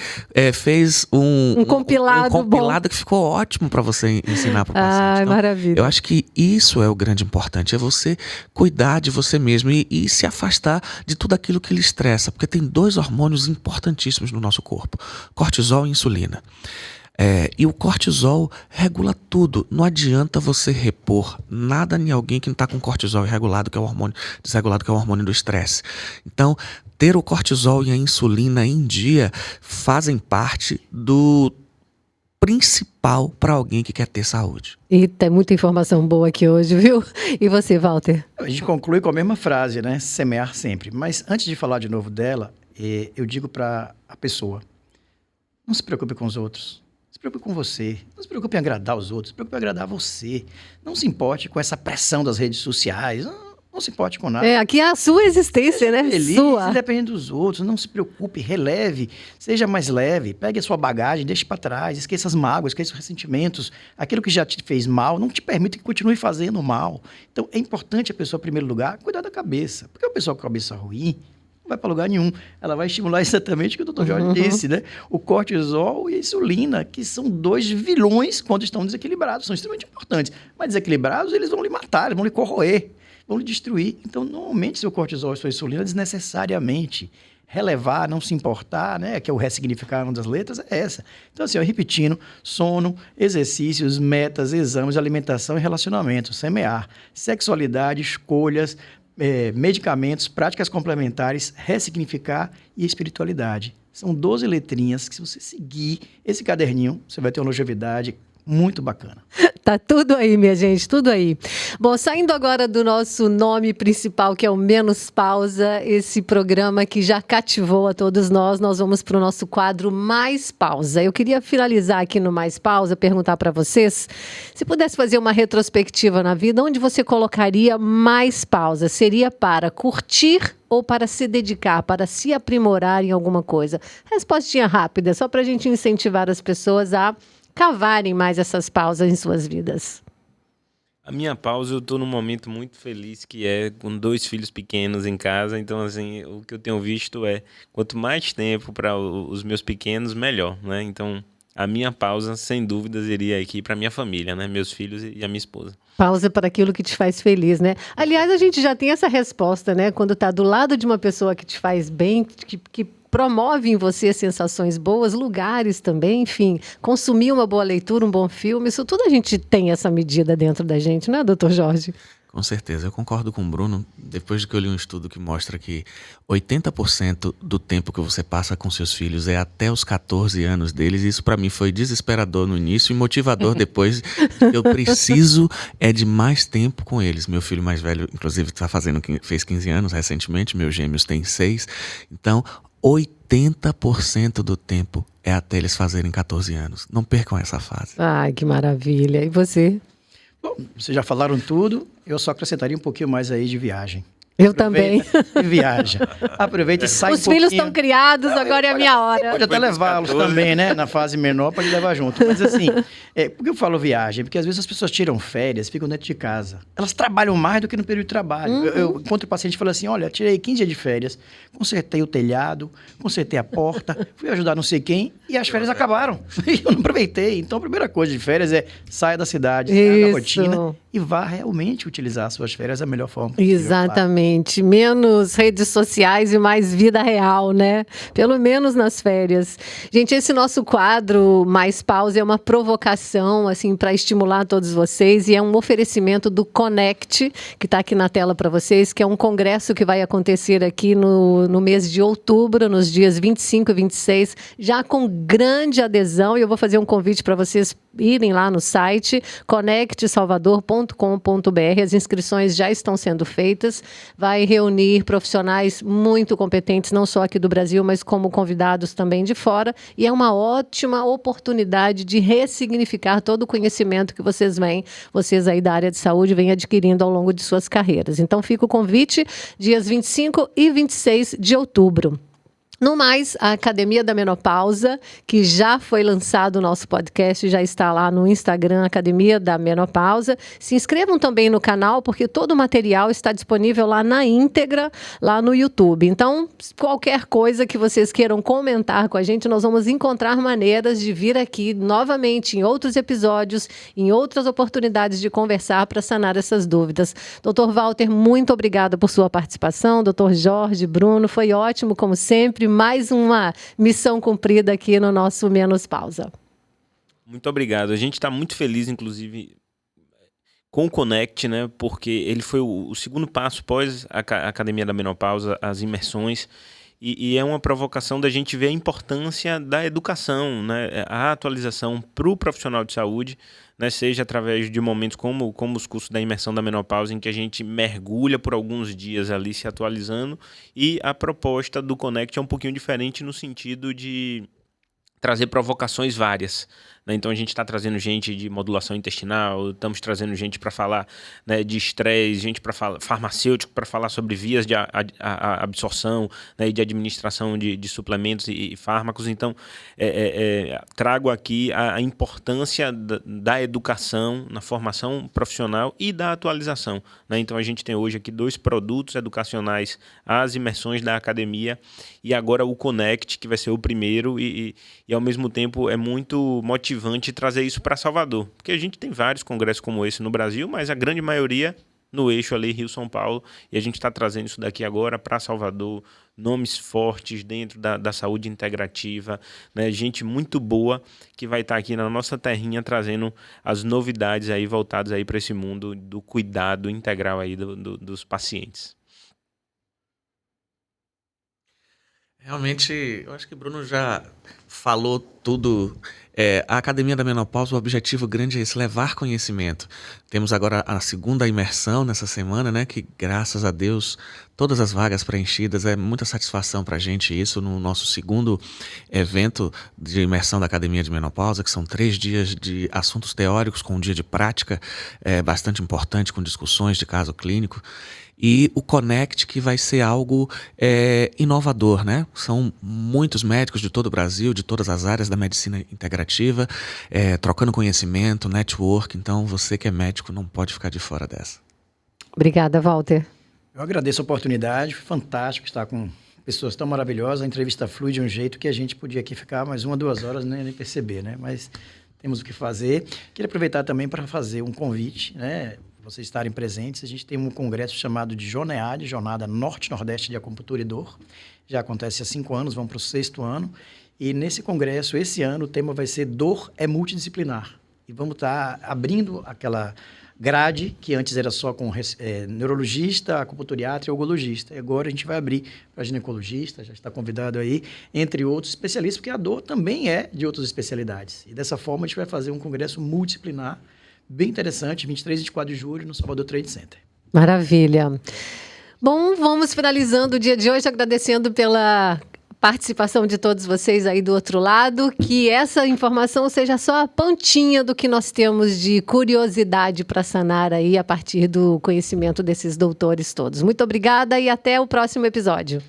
C: fez um compilado que ficou ótimo para você ensinar para o paciente. Então,
A: maravilha.
C: Eu acho que isso é o grande importante, é você cuidar de você mesmo e se afastar de tudo aquilo que lhe estressa, porque tem 2 hormônios importantíssimos no nosso corpo, cortisol e insulina. E o cortisol regula tudo. Não adianta você repor nada em alguém que não está com cortisol irregulado, que é o hormônio desregulado, que é o hormônio do estresse. Então, ter o cortisol e a insulina em dia fazem parte do principal para alguém que quer ter saúde.
A: E tem muita informação boa aqui hoje, viu? E você, Walter?
B: A gente conclui com a mesma frase, né? Semear sempre. Mas antes de falar de novo dela, eu digo para a pessoa: não se preocupe com os outros. Se preocupe com você. Não se preocupe em agradar os outros. Se preocupe em agradar você. Não se importe com essa pressão das redes sociais. Não se importe com nada.
A: Aqui é a sua existência, né?
B: Feliz,
A: Sua.
B: independente dos outros, não se preocupe, releve, seja mais leve, pegue a sua bagagem, deixe para trás, esqueça as mágoas, esqueça os ressentimentos, aquilo que já te fez mal, não te permita que continue fazendo mal. Então, é importante a pessoa, em primeiro lugar, cuidar da cabeça, porque a pessoa com a cabeça ruim não vai para lugar nenhum, ela vai estimular exatamente o que o Dr. Jorge disse, né? O cortisol e a insulina, que são 2 vilões quando estão desequilibrados, são extremamente importantes, mas desequilibrados, eles vão lhe matar, eles vão lhe corroer, vão lhe destruir. Então, normalmente, seu cortisol e sua insulina, desnecessariamente, relevar, não se importar, né? Que é o ressignificar uma das letras, é essa. Então, assim, repetindo, sono, exercícios, metas, exames, alimentação e relacionamento, semear, sexualidade, escolhas, medicamentos, práticas complementares, ressignificar e espiritualidade. São 12 letrinhas que, se você seguir esse caderninho, você vai ter uma longevidade muito bacana.
A: Tá tudo aí, minha gente, tudo aí. Bom, saindo agora do nosso nome principal, que é o Menos Pausa, esse programa que já cativou a todos nós vamos para o nosso quadro Mais Pausa. Eu queria finalizar aqui no Mais Pausa, perguntar para vocês, se pudesse fazer uma retrospectiva na vida, onde você colocaria mais pausa? Seria para curtir ou para se dedicar, para se aprimorar em alguma coisa? Respostinha rápida, só para a gente incentivar as pessoas a cavarem mais essas pausas em suas vidas.
D: A minha pausa, eu estou num momento muito feliz, que é com 2 filhos pequenos em casa. Então, assim, o que eu tenho visto é, quanto mais tempo para os meus pequenos, melhor, né? Então, a minha pausa, sem dúvidas, iria aqui para minha família, né? Meus filhos e a minha esposa.
A: Pausa para aquilo que te faz feliz, né? Aliás, a gente já tem essa resposta, né? Quando está do lado de uma pessoa que te faz bem, que promove em você sensações boas, lugares também, enfim, consumir uma boa leitura, um bom filme, isso tudo a gente tem essa medida dentro da gente, não é, doutor Jorge?
C: Com certeza, eu concordo com o Bruno, depois de que eu li um estudo que mostra que 80% do tempo que você passa com seus filhos é até os 14 anos deles, e isso para mim foi desesperador no início e motivador depois, eu preciso de mais tempo com eles. Meu filho mais velho, inclusive, fez 15 anos recentemente, meus gêmeos têm 6, então 80% do tempo é até eles fazerem 14 anos. Não percam essa fase.
A: Ai, que maravilha. E você?
B: Bom, vocês já falaram tudo, eu só acrescentaria um pouquinho mais aí de viagem.
A: Eu também.
B: E viaja. Aproveita e sai
A: Os filhos estão criados, agora é a minha hora.
B: Pode até levá-los também, né? Na fase menor, pode levar junto. Mas assim, por que eu falo viagem? Porque às vezes as pessoas tiram férias, ficam dentro de casa. Elas trabalham mais do que no período de trabalho. Eu encontro o paciente e falo assim, olha, tirei 15 dias de férias, consertei o telhado, consertei a porta, fui ajudar não sei quem, e as férias acabaram. E eu não aproveitei. Então a primeira coisa de férias é saia da cidade, saia da rotina e vá realmente utilizar suas férias da melhor forma possível.
A: Exatamente. Menos redes sociais e mais vida real, né? Pelo menos nas férias. Gente, esse nosso quadro Mais Pausa é uma provocação, assim, para estimular todos vocês, e é um oferecimento do Connect, que está aqui na tela para vocês, que é um congresso que vai acontecer aqui no mês de outubro, nos dias 25 e 26, já com grande adesão, e eu vou fazer um convite para vocês irem lá no site connectsalvador.com.br. As inscrições já estão sendo feitas. Vai reunir profissionais muito competentes, não só aqui do Brasil, mas como convidados também de fora. E é uma ótima oportunidade de ressignificar todo o conhecimento que vocês aí da área de saúde, vêm adquirindo ao longo de suas carreiras. Então, fica o convite, dias 25 e 26 de outubro. No mais, a Academia da Menopausa, que já foi lançado o nosso podcast, já está lá no Instagram, Academia da Menopausa. Se inscrevam também no canal, porque todo o material está disponível lá na íntegra, lá no YouTube. Então, qualquer coisa que vocês queiram comentar com a gente, nós vamos encontrar maneiras de vir aqui novamente em outros episódios, em outras oportunidades de conversar para sanar essas dúvidas. Dr. Walter, muito obrigada por sua participação. Dr. Jorge, Bruno, foi ótimo, como sempre. Mais uma missão cumprida aqui no nosso Menos Pausa.
D: Muito obrigado. A gente está muito feliz, inclusive, com o Connect, né? Porque ele foi o segundo passo pós a Academia da Menopausa, as imersões. E é uma provocação da gente ver a importância da educação, né? A atualização para o profissional de saúde, né? Seja através de momentos como os cursos da imersão da menopausa, em que a gente mergulha por alguns dias ali se atualizando, e a proposta do Connect é um pouquinho diferente no sentido de trazer provocações várias, né? Então a gente está trazendo gente de modulação intestinal, estamos trazendo gente para falar, né, de estresse, gente para falar farmacêutico para falar sobre vias de absorção, né, e de administração de suplementos e fármacos. Então trago aqui a importância da educação na formação profissional e da atualização, né? Então a gente tem hoje aqui 2 produtos educacionais, as imersões da academia e agora o Connect, que vai ser o primeiro e ao mesmo tempo é muito motivante trazer isso para Salvador, porque a gente tem vários congressos como esse no Brasil, mas a grande maioria no eixo ali Rio-São Paulo, e a gente está trazendo isso daqui agora para Salvador, nomes fortes dentro da saúde integrativa, né? Gente muito boa que vai estar aqui na nossa terrinha trazendo as novidades aí voltadas aí para esse mundo do cuidado integral aí dos pacientes.
C: Realmente, eu acho que o Bruno já falou tudo. A Academia da Menopausa, o objetivo grande é esse, levar conhecimento. Temos agora a segunda imersão nessa semana, né? Que, graças a Deus, todas as vagas preenchidas. É muita satisfação para a gente isso no nosso segundo evento de imersão da Academia de Menopausa, que são 3 dias de assuntos teóricos com um dia de prática bastante importante, com discussões de caso clínico. E o Connect, que vai ser algo inovador, né? São muitos médicos de todo o Brasil, de todas as áreas da medicina integrativa, trocando conhecimento, network. Então, você que é médico não pode ficar de fora dessa.
A: Obrigada, Walter.
B: Eu agradeço a oportunidade, foi fantástico estar com pessoas tão maravilhosas. A entrevista flui de um jeito que a gente podia aqui ficar mais 1 ou 2 horas, nem perceber, né? Mas temos o que fazer. Queria aproveitar também para fazer um convite, né? Vocês estarem presentes. A gente tem um congresso chamado de JONEAD, Jornada Norte-Nordeste de Acupuntura e Dor. Já acontece há 5 anos, vamos para o 6º ano. E nesse congresso, esse ano, o tema vai ser Dor é Multidisciplinar. E vamos estar abrindo aquela grade, que antes era só com neurologista, acupunturiatra e urologista. E agora a gente vai abrir para ginecologista, já está convidado aí, entre outros especialistas, porque a dor também é de outras especialidades. E dessa forma a gente vai fazer um congresso multidisciplinar, bem interessante, 23 e 24 de julho, no Salvador Trade Center.
A: Maravilha. Bom, vamos finalizando o dia de hoje, agradecendo pela participação de todos vocês aí do outro lado, que essa informação seja só a pontinha do que nós temos de curiosidade para sanar aí a partir do conhecimento desses doutores todos. Muito obrigada e até o próximo episódio.